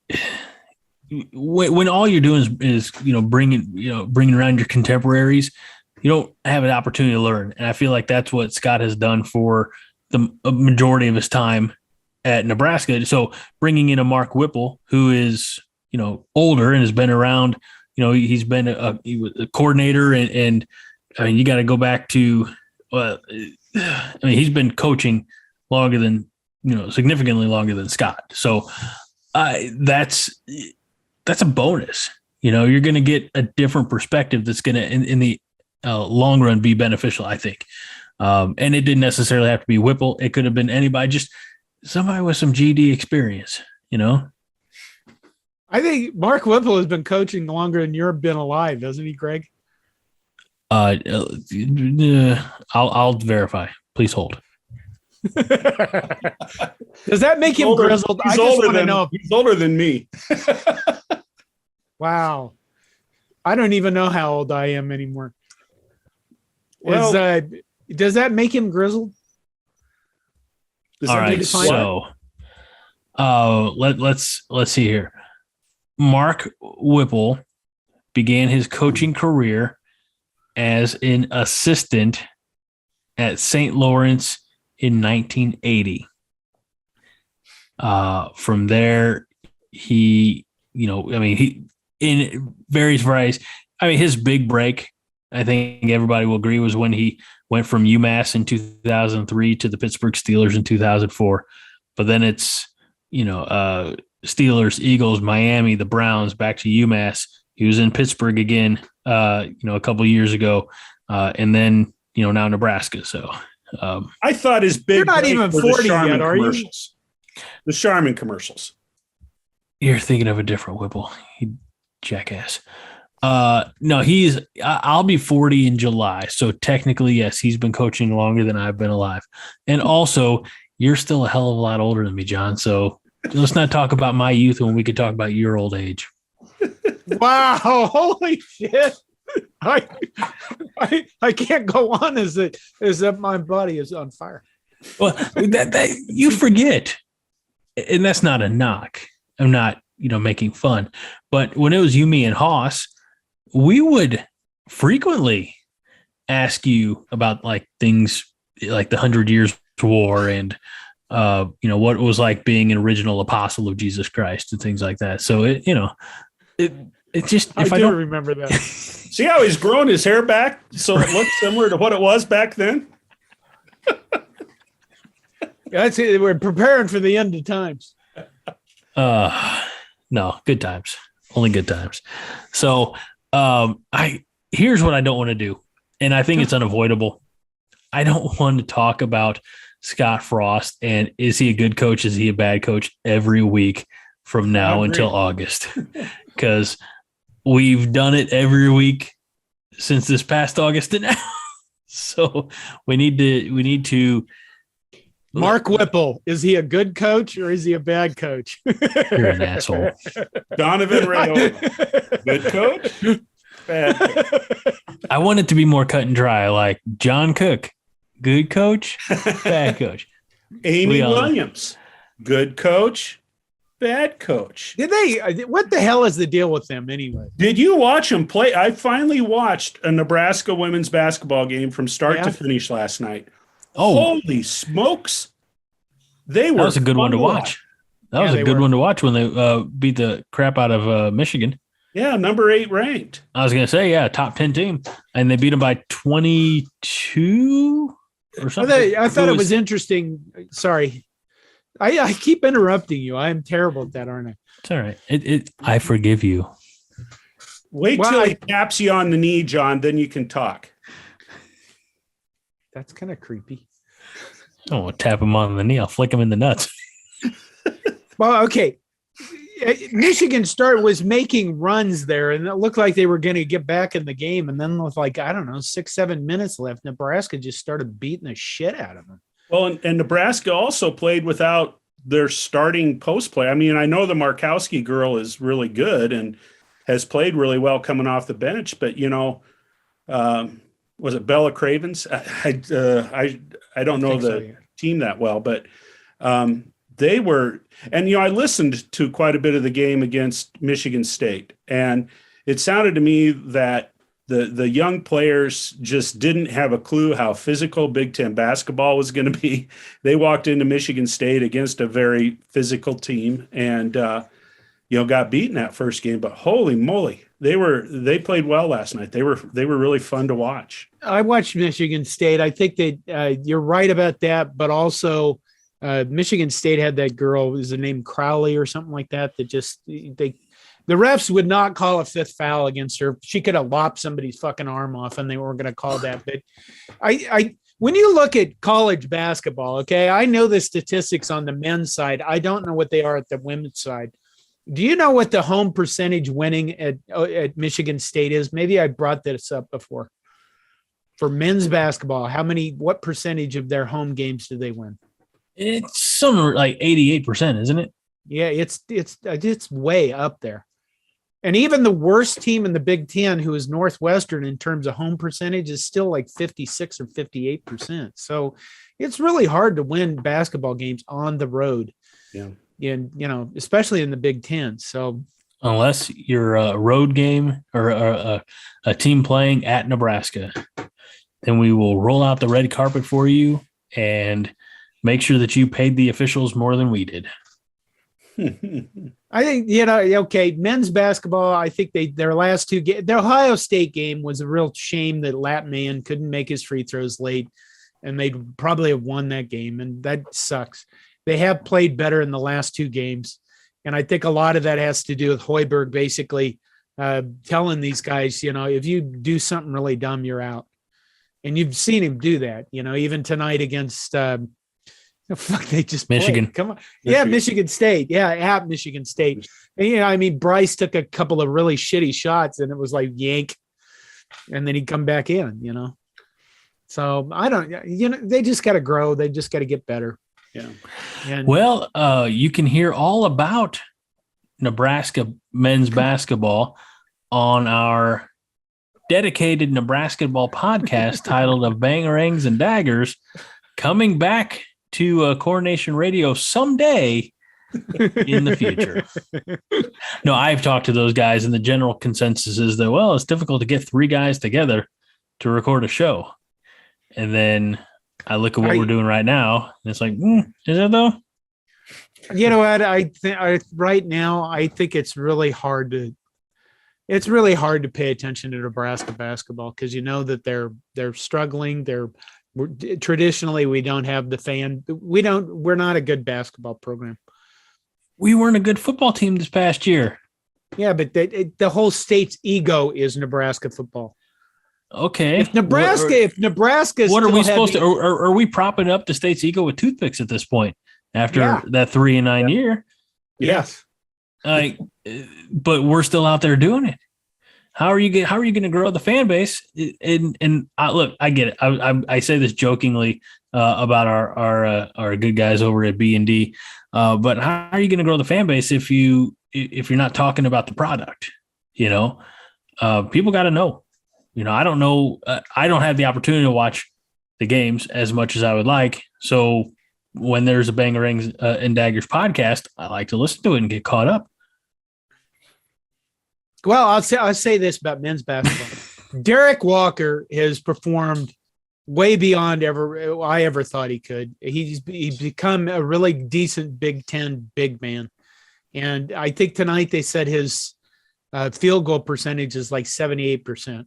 When all you're doing is bringing around your contemporaries, you don't have an opportunity to learn. And I feel like that's what Scott has done for the majority of his time at Nebraska. So bringing in a Mark Whipple, who is older and has been around, he's been a coordinator, and I mean, you got to go back to. He's been coaching longer than significantly longer than Scott. So that's a bonus. You're going to get a different perspective that's going to, in the long run, be beneficial, I think. And it didn't necessarily have to be Whipple. It could have been anybody, just somebody with some GD experience, I think Mark Whipple has been coaching longer than you've been alive, doesn't he, Greg? I'll verify. Please hold. Does that make him grizzled? I just want to know. He's older than me. Wow. I don't even know how old I am anymore. Well, does that make him grizzled? Does all that right. make So, let's see here. Mark Whipple began his coaching career as an assistant at St. Lawrence in 1980. From there, he in various varieties. I mean, his big break, I think everybody will agree, was when he went from UMass in 2003 to the Pittsburgh Steelers in 2004. But then it's, Steelers, Eagles, Miami, the Browns, back to UMass. He was in Pittsburgh again, a couple of years ago, and then now Nebraska. So I thought his big. You're not even 40 yet, are you? The Charmin commercials. You're thinking of a different Whipple, you jackass. No, I'll be 40 in July, so technically, yes, he's been coaching longer than I've been alive, and also you're still a hell of a lot older than me, John. So let's not talk about my youth when we could talk about your old age. Wow! Holy shit! I can't go on as if my body is on fire. Well, that you forget, and that's not a knock. I'm not making fun, but when it was you, me, and Haas, we would frequently ask you about like things like the 100 Years' War and what it was like being an original apostle of Jesus Christ and things like that. So it just, if I don't remember that. See how he's grown his hair back so it looks similar to what it was back then? That's it. We're preparing for the end of times. No, good times. Only good times. So here's what I don't want to do, and I think it's unavoidable. I don't want to talk about Scott Frost and is he a good coach? Is he a bad coach every week from now until August? Because we've done it every week since this past August and now. So we need to. Mark Whipple, is he a good coach or is he a bad coach? You're an asshole. Donovan Reynolds, good coach, bad coach. I want it to be more cut and dry, like John Cook, good coach, bad coach. Amy Williams, good coach, bad coach. What the hell is the deal with them anyway? Did you watch them play? I finally watched a Nebraska women's basketball game from start to finish last night. Oh, holy smokes. That was a good one to watch. That was a good one to watch when they beat the crap out of Michigan. Yeah, number 8 ranked. I was going to say, top 10 team. And they beat them by 22 or something. I thought it was interesting. Sorry. I keep interrupting you. I am terrible at that, aren't I? It's all right. I forgive you. Wait till he taps you on the knee, John, then you can talk. That's kind of creepy. I don't want to tap him on the knee. I'll flick him in the nuts. Well, okay. Michigan was making runs there, and it looked like they were going to get back in the game. And then with 6-7 minutes left, Nebraska just started beating the shit out of them. Well, and Nebraska also played without their starting post play. I mean, I know the Markowski girl is really good and has played really well coming off the bench, but was it Bella Cravens? I don't know the team that well, but they were, and I listened to quite a bit of the game against Michigan State, and it sounded to me that the young players just didn't have a clue how physical Big Ten basketball was going to be. They walked into Michigan State against a very physical team and got beaten that first game. But holy moly, they played well last night. They were really fun to watch. I watched Michigan State. I think that you're right about that, but also Michigan State had that girl, was the name Crowley or something like that. That just the refs would not call a fifth foul against her. She could have lopped somebody's fucking arm off, and they weren't going to call that. But when you look at college basketball, okay, I know the statistics on the men's side. I don't know what they are at the women's side. Do you know what the home percentage winning at Michigan State is? Maybe I brought this up before. For men's basketball, what percentage of their home games do they win? It's something like 88%, isn't it? Yeah, it's way up there. And even the worst team in the Big Ten, who is Northwestern in terms of home percentage, is still like 56 or 58%. So it's really hard to win basketball games on the road. Yeah. And, especially in the Big Ten. So unless you're a road game or a team playing at Nebraska, then we will roll out the red carpet for you and make sure that you paid the officials more than we did. I think, okay, men's basketball, I think their last two games, the Ohio State game was a real shame that Lapman couldn't make his free throws late, and they'd probably have won that game, and that sucks. They have played better in the last two games, and I think a lot of that has to do with Hoiberg basically telling these guys, if you do something really dumb, you're out. And you've seen him do that, even tonight against they just Michigan. Played. Come on. Yeah, Michigan State. Yeah, at Michigan State. And, Bryce took a couple of really shitty shots and it was like yank. And then he'd come back in, So I don't, they just got to grow. They just got to get better. Yeah. And you can hear all about Nebraska men's basketball on our dedicated Nebraska ball podcast titled Of Bangerangs and Daggers, coming back to Coronation Radio someday in the future. No, I've talked to those guys, and the general consensus is that, it's difficult to get three guys together to record a show. And then I look at what we're doing right now, and it's like, is it though? You know what? I think right now, I think it's really hard to pay attention to Nebraska basketball because that they're struggling. Traditionally, we don't have the fan. We're not a good basketball program. We weren't a good football team this past year. Yeah, but the whole state's ego is Nebraska football. Okay. If Nebraska, what are we supposed to? Are we propping up the state's ego with toothpicks at this point after that 3-9 year? Yes. But we're still out there doing it. How are you going to grow the fan base? Look, I get it. I say this jokingly about our good guys over at B&D, but how are you going to grow the fan base if you're not talking about the product? People got to know. I don't know. I don't have the opportunity to watch the games as much as I would like. So when there's a Bangerangs and Daggers podcast, I like to listen to it and get caught up. Well, I'll say this about men's basketball. Derek Walker has performed way beyond I ever thought he could. He's become a really decent Big Ten big man. And I think tonight they said his field goal percentage is like 78%.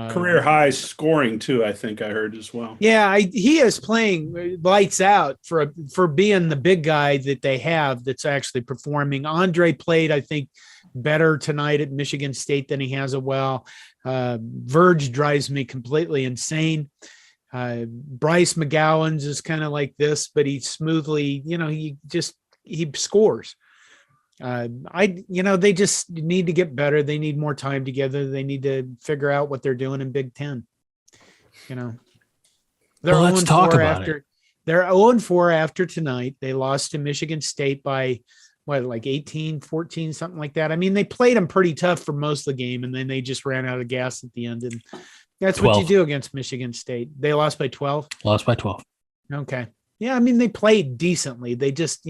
Career high scoring too, I think I heard as well. Yeah, he is playing lights out for being the big guy that they have that's actually performing. Andre played, I think, better tonight at Michigan State than he has a while. Verge drives me completely insane. Bryce McGowan's is kind of like this, but he smoothly, he scores. They just need to get better. They need more time together. They need to figure out what they're doing in Big Ten. Let's talk about it. They're 0-4 after tonight. They lost to Michigan State by 18, 14, something like that. I mean, they played them pretty tough for most of the game, and then they just ran out of gas at the end. And that's 12. what you do against Michigan State. They lost by 12. Lost by 12. Okay. Yeah. I mean, they played decently. They just,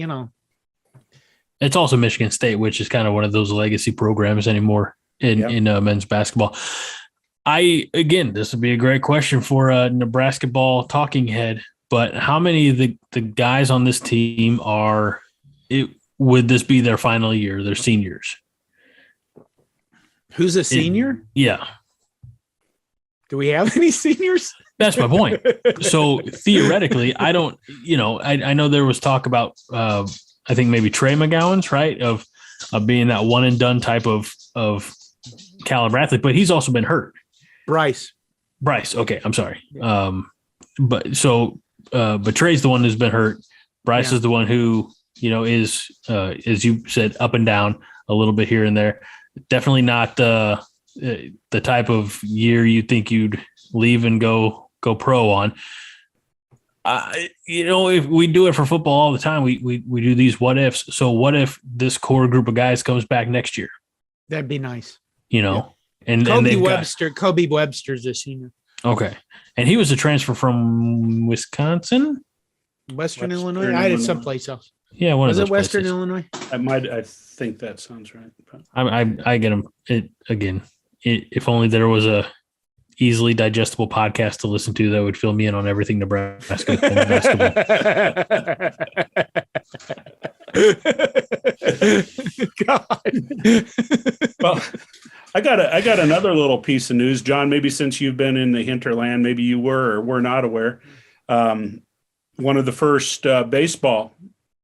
It's also Michigan State, which is kind of one of those legacy programs anymore in men's basketball. This would be a great question for a Nebraska ball talking head, but how many of the guys on this team would this be their final year, their seniors? Who's a senior? Yeah. Do we have any seniors? That's my point. So theoretically, I don't, I know there was talk about, I think maybe Trey McGowan's, right, of being that one and done type of caliber athlete, but he's also been hurt. Bryce. Okay. I'm sorry. But Trey's the one who's been hurt. Bryce is the one who, is, as you said, up and down a little bit here and there. Definitely not the type of year you think you'd leave and go pro on. If we do it for football all the time, we do these what ifs. So what if this core group of guys comes back next year? That'd be nice. And Kobe Webster's a senior. Okay. And he was a transfer from Wisconsin? Western Illinois? I had it someplace else. Yeah, was it Western places. Illinois? I think that sounds right. I get him. If only there was a easily digestible podcast to listen to that would fill me in on everything Nebraska and basketball. God. Well, I got another little piece of news, John. Maybe since you've been in the hinterland, maybe you were or were not aware. One of the first baseball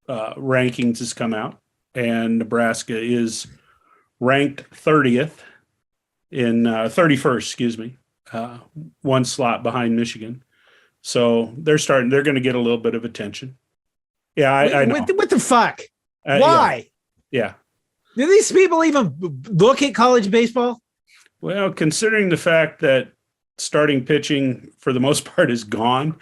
rankings has come out, and Nebraska is ranked 30th in 31st, excuse me, one slot behind Michigan. So they're going to get a little bit of attention. Yeah, I know. What the fuck? Why? Yeah. Do these people even look at college baseball? Well, considering the fact that starting pitching for the most part is gone,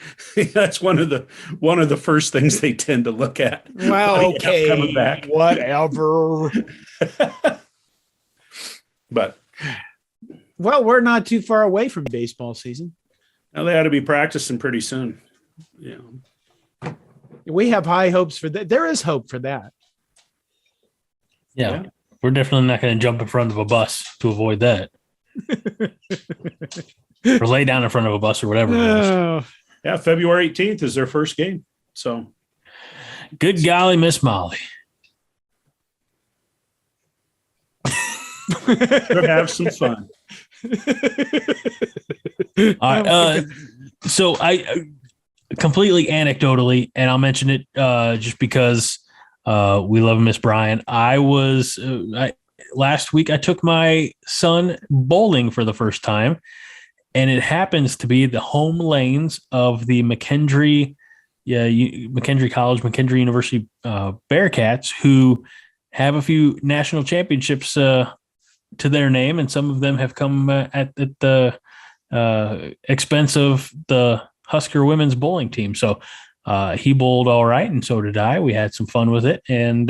that's one of the first things they tend to look at. Well, okay, coming back. Whatever. But we're not too far away from baseball season. Now they ought to be practicing pretty soon. Yeah. We have high hopes for that. There is hope for that. Yeah. We're definitely not going to jump in front of a bus to avoid that. Or lay down in front of a bus or whatever. Yeah, February 18th is their first game. So good golly, Miss Molly. We'll have some fun. All right. So I completely anecdotally, and I'll mention it just because we love Miss Bryan. Last week I took my son bowling for the first time, and it happens to be the home lanes of the McKendree College, McKendree University Bearcats, who have a few national championships to their name, and some of them have come at the expense of the Husker women's bowling team. So he bowled all right, and so did I. We had some fun with it, and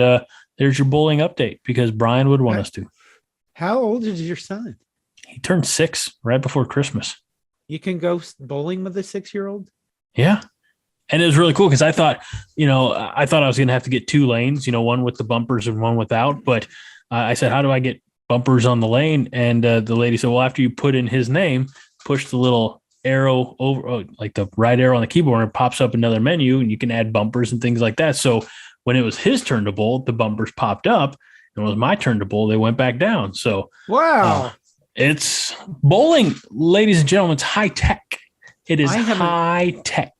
there's your bowling update because Brian would want us to. How old is your son? He turned 6 right before Christmas. You can go bowling with a 6-year-old? Yeah. And it was really cool because I thought I was going to have to get 2 lanes, one with the bumpers and one without. But I said, how do I get bumpers on the lane? And the lady said, well, after you put in his name, push the little arrow over, like the right arrow on the keyboard, and it pops up another menu, and you can add bumpers and things like that. So when it was his turn to bowl, the bumpers popped up. And when it was my turn to bowl, they went back down. So wow. It's bowling, ladies and gentlemen. It's high tech. It is high tech.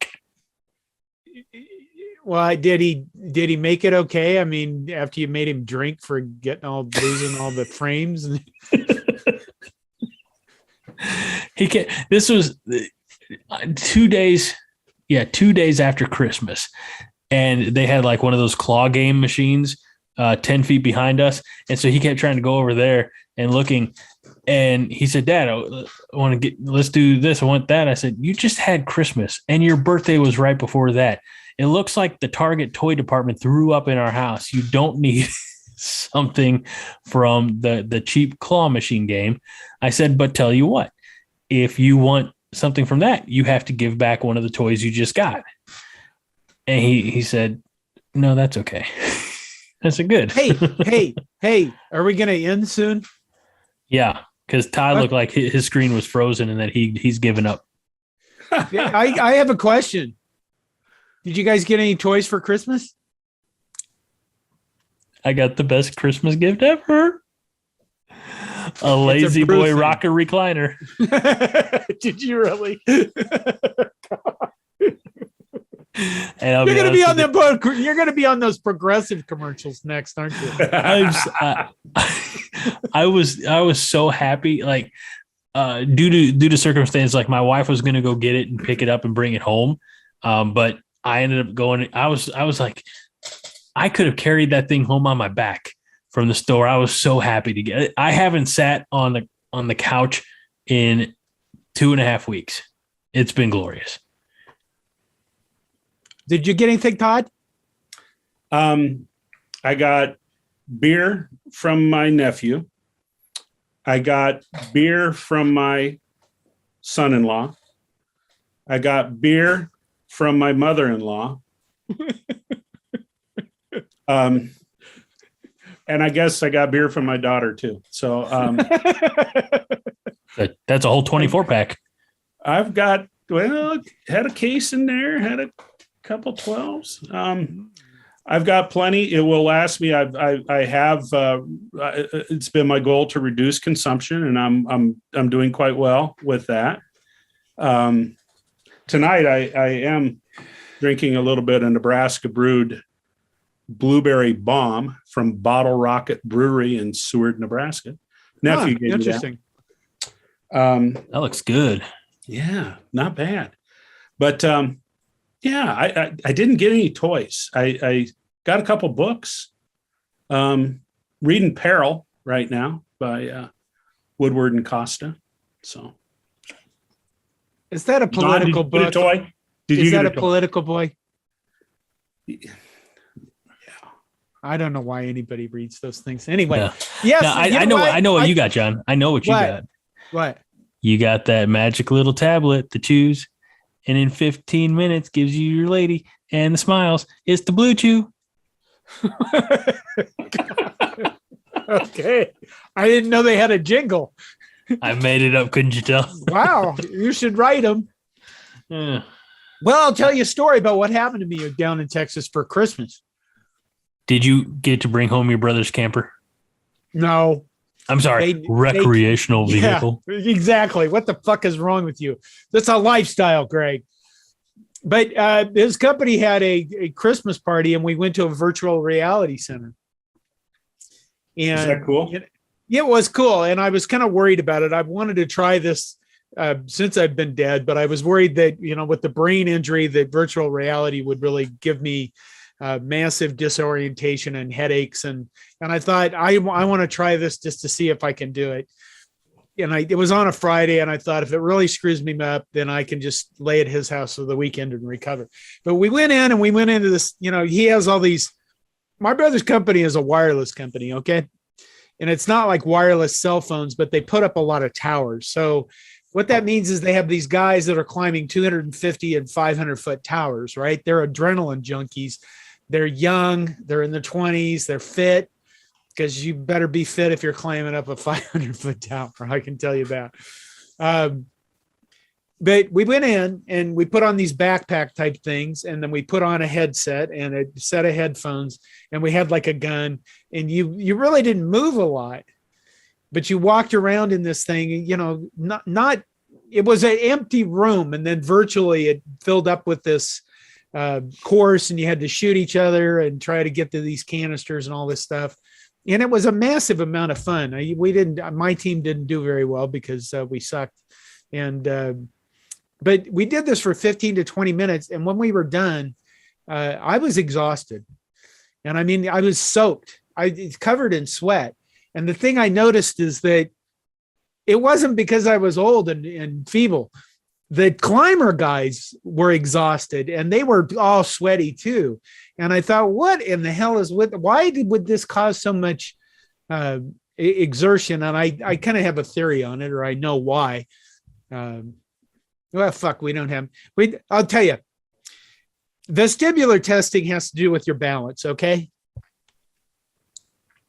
Well, did he make it okay? I mean, after you made him drink for losing all the frames. He can This was 2 days. Yeah, 2 days after Christmas, and they had like one of those claw game machines 10 feet behind us, and so he kept trying to go over there and looking. And he said, Dad, I want to let's do this. I want that. I said, you just had Christmas and your birthday was right before that. It looks like the Target toy department threw up in our house. You don't need something from the cheap claw machine game. I said, but tell you what, if you want something from that, you have to give back one of the toys you just got. And he said, no, that's okay. I said, good. Hey, are we going to end soon? Yeah. Because Todd looked like his screen was frozen and that he's given up. I have a question. Did you guys get any toys for Christmas? I got the best Christmas gift ever. A lazy boy rocker recliner. Did you really? And you're gonna be on those progressive commercials next, aren't you? I was so happy, like due to circumstance, like my wife was gonna go get it and pick it up and bring it home, but I ended up going. I was like, I could have carried that thing home on my back from the store. I was so happy to get it. I haven't sat on the couch in 2.5 weeks. It's been glorious. Did you get anything, Todd? I got beer from my nephew. I got beer from my son-in-law. I got beer from my mother-in-law. And I guess I got beer from my daughter too. So that's a whole 24 pack. I've got, had a case in there, had a couple 12s. I've got plenty. It will last me. I have. It's been my goal to reduce consumption, and I'm doing quite well with that. Tonight, I am drinking a little bit of Nebraska brewed blueberry bomb from Bottle Rocket Brewery in Seward, Nebraska. Nephew gave me that. That looks good. Yeah, not bad. But yeah, I didn't get any toys. I got a couple books. Reading Peril right now by Woodward and Costa. So, is that a political book? Get a toy? Is that a political boy? Yeah. I don't know why anybody reads those things. Anyway, yes. No, I know what you got, John. I know what you got. What? You got that magic little tablet to choose, and in 15 minutes gives you your lady and the smiles. It's the Blue Chew. Okay. I didn't know they had a jingle. I made it up. Couldn't you tell? Wow. You should write them. Yeah. Well, I'll tell you a story about what happened to me down in Texas for Christmas. Did you get to bring home your brother's camper? No. I'm sorry. Recreational vehicle. Yeah, exactly. What the fuck is wrong with you? That's a lifestyle, Greg. But his company had a Christmas party, and we went to a virtual reality center. And is that cool? It was cool, and I was kind of worried about it. I wanted to try this since I've been dead, but I was worried that, with the brain injury, that virtual reality would really give me massive disorientation and headaches. And I thought, I want to try this just to see if I can do it. And it was on a Friday, and I thought, if it really screws me up, then I can just lay at his house for the weekend and recover. But we went into this, he has all these, my brother's company is a wireless company. Okay. And it's not like wireless cell phones, but they put up a lot of towers. So what that means is they have these guys that are climbing 250 and 500 foot towers, right? They're adrenaline junkies. They're young. They're in their 20s. They're fit, because you better be fit if you're climbing up a 500 foot tower. I can tell you that. But we went in and we put on these backpack type things, and then we put on a headset and a set of headphones, and we had like a gun, and you really didn't move a lot, but you walked around in this thing, it was an empty room, and then virtually it filled up with this course, and you had to shoot each other and try to get to these canisters and all this stuff. And it was a massive amount of fun. My team didn't do very well because we sucked. But we did this for 15 to 20 minutes. And when we were done, I was exhausted. And I mean, I was soaked. I covered in sweat. And the thing I noticed is that it wasn't because I was old and feeble. The climber guys were exhausted and they were all sweaty too. And I thought, what in the hell would this cause so much exertion? And I kind of have a theory on it, or I know why. I'll tell you, vestibular testing has to do with your balance. Okay.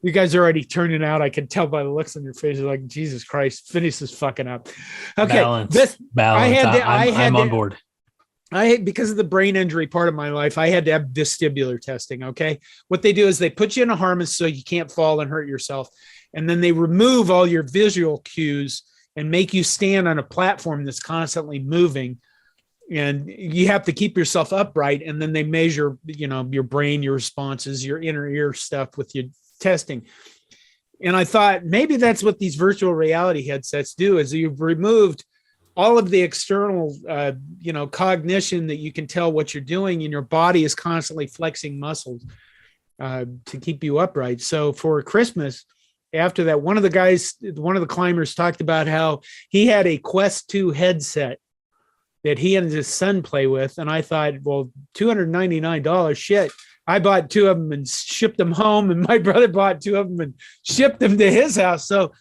You guys are already turning out. I can tell by the looks on your faces, like, Jesus Christ, finish this fucking up. Okay. Balance. I'm on board. Because of the brain injury part of my life, I had to have vestibular testing. Okay. What they do is they put you in a harness so you can't fall and hurt yourself. And then they remove all your visual cues and make you stand on a platform that's constantly moving. And you have to keep yourself upright. And then they measure, your brain, your responses, your inner ear stuff with your testing. And I thought maybe that's what these virtual reality headsets do, is you've removed all of the external, cognition that you can tell what you're doing, and your body is constantly flexing muscles to keep you upright. So for Christmas, after that, one of the climbers talked about how he had a Quest 2 headset that he and his son play with. And I thought, well, $299, shit. I bought 2 of them and shipped them home, and my brother bought 2 of them and shipped them to his house. So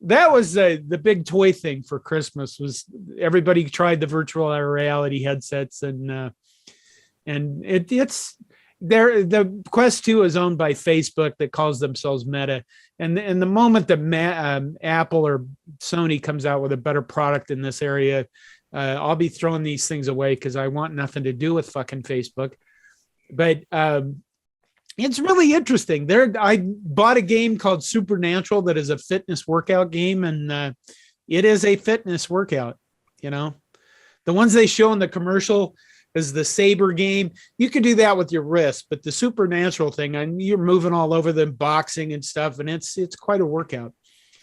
that was the big toy thing for Christmas. Was everybody tried the virtual reality headsets, and it's there. The Quest 2 is owned by Facebook that calls themselves Meta, and the moment that Apple or Sony comes out with a better product in this area, I'll be throwing these things away because I want nothing to do with fucking Facebook. But it's really interesting. I bought a game called Supernatural that is a fitness workout game, and it is a fitness workout. The ones they show in the commercial is the Saber game. You can do that with your wrist, but the Supernatural thing, you're moving all over them, boxing and stuff, and it's quite a workout.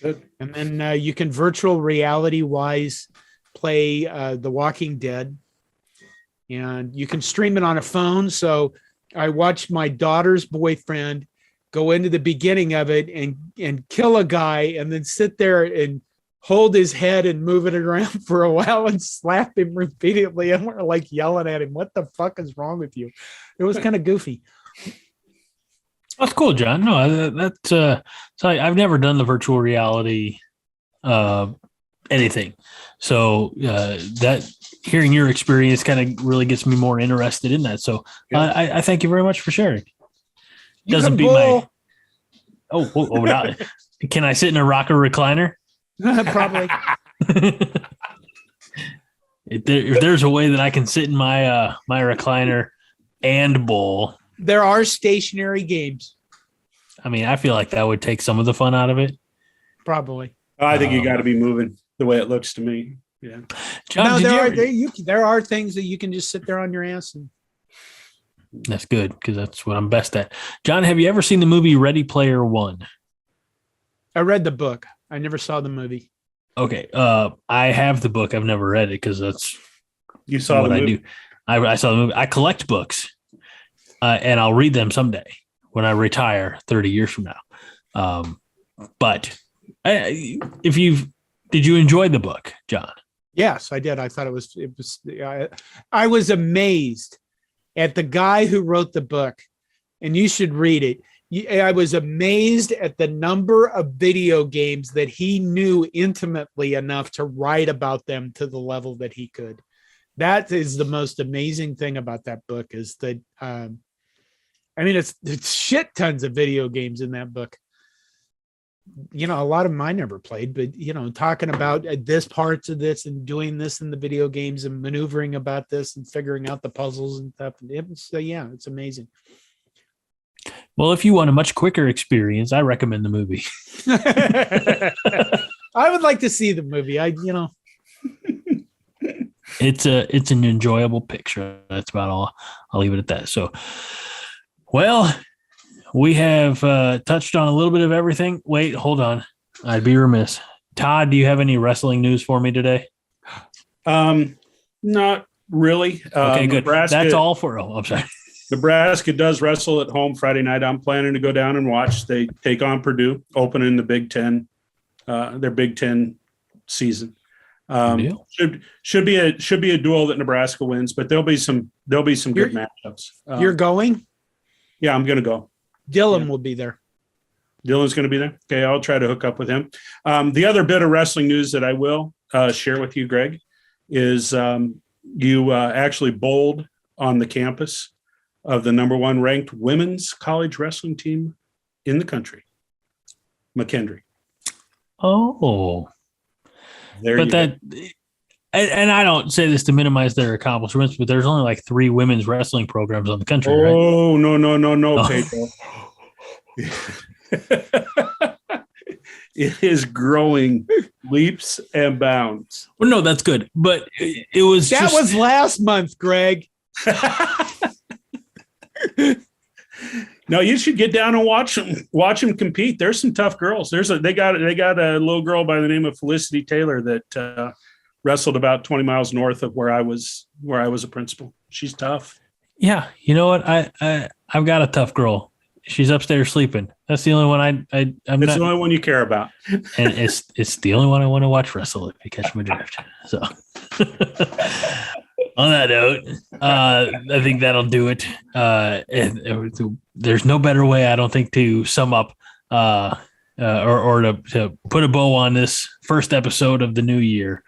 Good. And then you can virtual reality wise play The Walking Dead. And you can stream it on a phone. So I watched my daughter's boyfriend go into the beginning of it and kill a guy, and then sit there and hold his head and move it around for a while and slap him repeatedly. And we're like yelling at him, what the fuck is wrong with you? It was kind of goofy. That's cool, John. No, that's so I've never done the virtual reality anything. So that hearing your experience kind of really gets me more interested in that. So I thank you very much for sharing. Doesn't beat my. Oh, can I sit in a rocker recliner? Probably. If there's a way that I can sit in my my recliner and bowl. There are stationary games. I mean, I feel like that would take some of the fun out of it. Probably. I think you got to be moving the way it looks to me. Yeah. John, there are things that you can just sit there on your ass. And that's good, because that's what I'm best at. John, have you ever seen the movie Ready Player One? I read the book. I never saw the movie. Okay. I have the book. I've never read it because that's you saw what the movie. I do. I saw the movie. I collect books, and I'll read them someday when I retire 30 years from now. But did you enjoy the book, John? Yes, I did. I thought it was. I was amazed at the guy who wrote the book, and you should read it. I was amazed at the number of video games that he knew intimately enough to write about them to the level that he could. That is the most amazing thing about that book, is that, it's shit tons of video games in that book. A lot of them I never played, but, talking about this parts of this and doing this in the video games and maneuvering about this and figuring out the puzzles and stuff. It's amazing. Well, if you want a much quicker experience, I recommend the movie. I would like to see the movie. it's an enjoyable picture. That's about all. I'll leave it at that. So, well, we have touched on a little bit of everything. Wait, hold on. I'd be remiss. Todd, do you have any wrestling news for me today? Not really. Okay, good. Nebraska, That's all for. Oh, I'm sorry. Nebraska does wrestle at home Friday night. I'm planning to go down and watch. They take on Purdue, opening the Big Ten, their Big Ten season. Should be a duel that Nebraska wins, but there'll be some good matchups. You're going? Yeah, I'm going to go. Dylan will be there. Dylan's going to be there. Okay, I'll try to hook up with him. The other bit of wrestling news that I will share with you, Greg, is you actually bowled on the campus of the number 1 ranked women's college wrestling team in the country, McKendree. Oh, there but you that, go. and I don't say this to minimize their accomplishments, but there's only like 3 women's wrestling programs on the country, right? Oh, no, Oh. Pedro. It is growing leaps and bounds. Well, no, that's good, but it was That was last month, Greg. No, you should get down and watch them compete. There's some tough girls. They got a little girl by the name of Felicity Taylor that wrestled about 20 miles north of where I was a principal. She's tough. Yeah, you know what? I've got a tough girl. She's upstairs sleeping. That's the only one I'm It's not, the only one you care about. and it's the only one I want to watch wrestle if you catch my drift. So on that note, I think that'll do it. There's no better way, I don't think, to sum up or to put a bow on this first episode of the new year.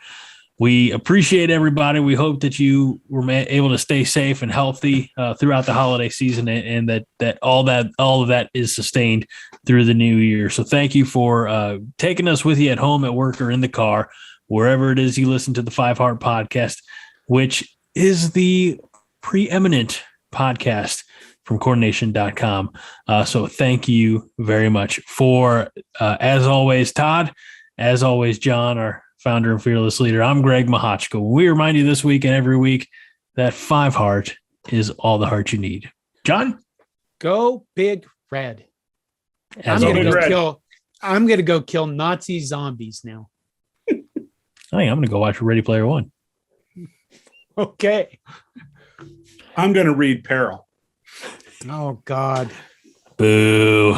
We appreciate everybody. We hope that you were able to stay safe and healthy throughout the holiday season, and that all of that is sustained through the new year. So thank you for taking us with you at home, at work, or in the car, wherever it is you listen to the 5 Heart Podcast, which is the preeminent podcast from coordination.com. So thank you very much for, as always, Todd, as always, John, our founder and fearless leader. I'm Greg Mahachko. We remind you this week and every week that 5 Heart is all the heart you need. John? Go Big Red. As I'm always, gonna go kill Nazi zombies now. I think I'm going to go watch Ready Player One. Okay. I'm going to read Peril. Oh God. Boo.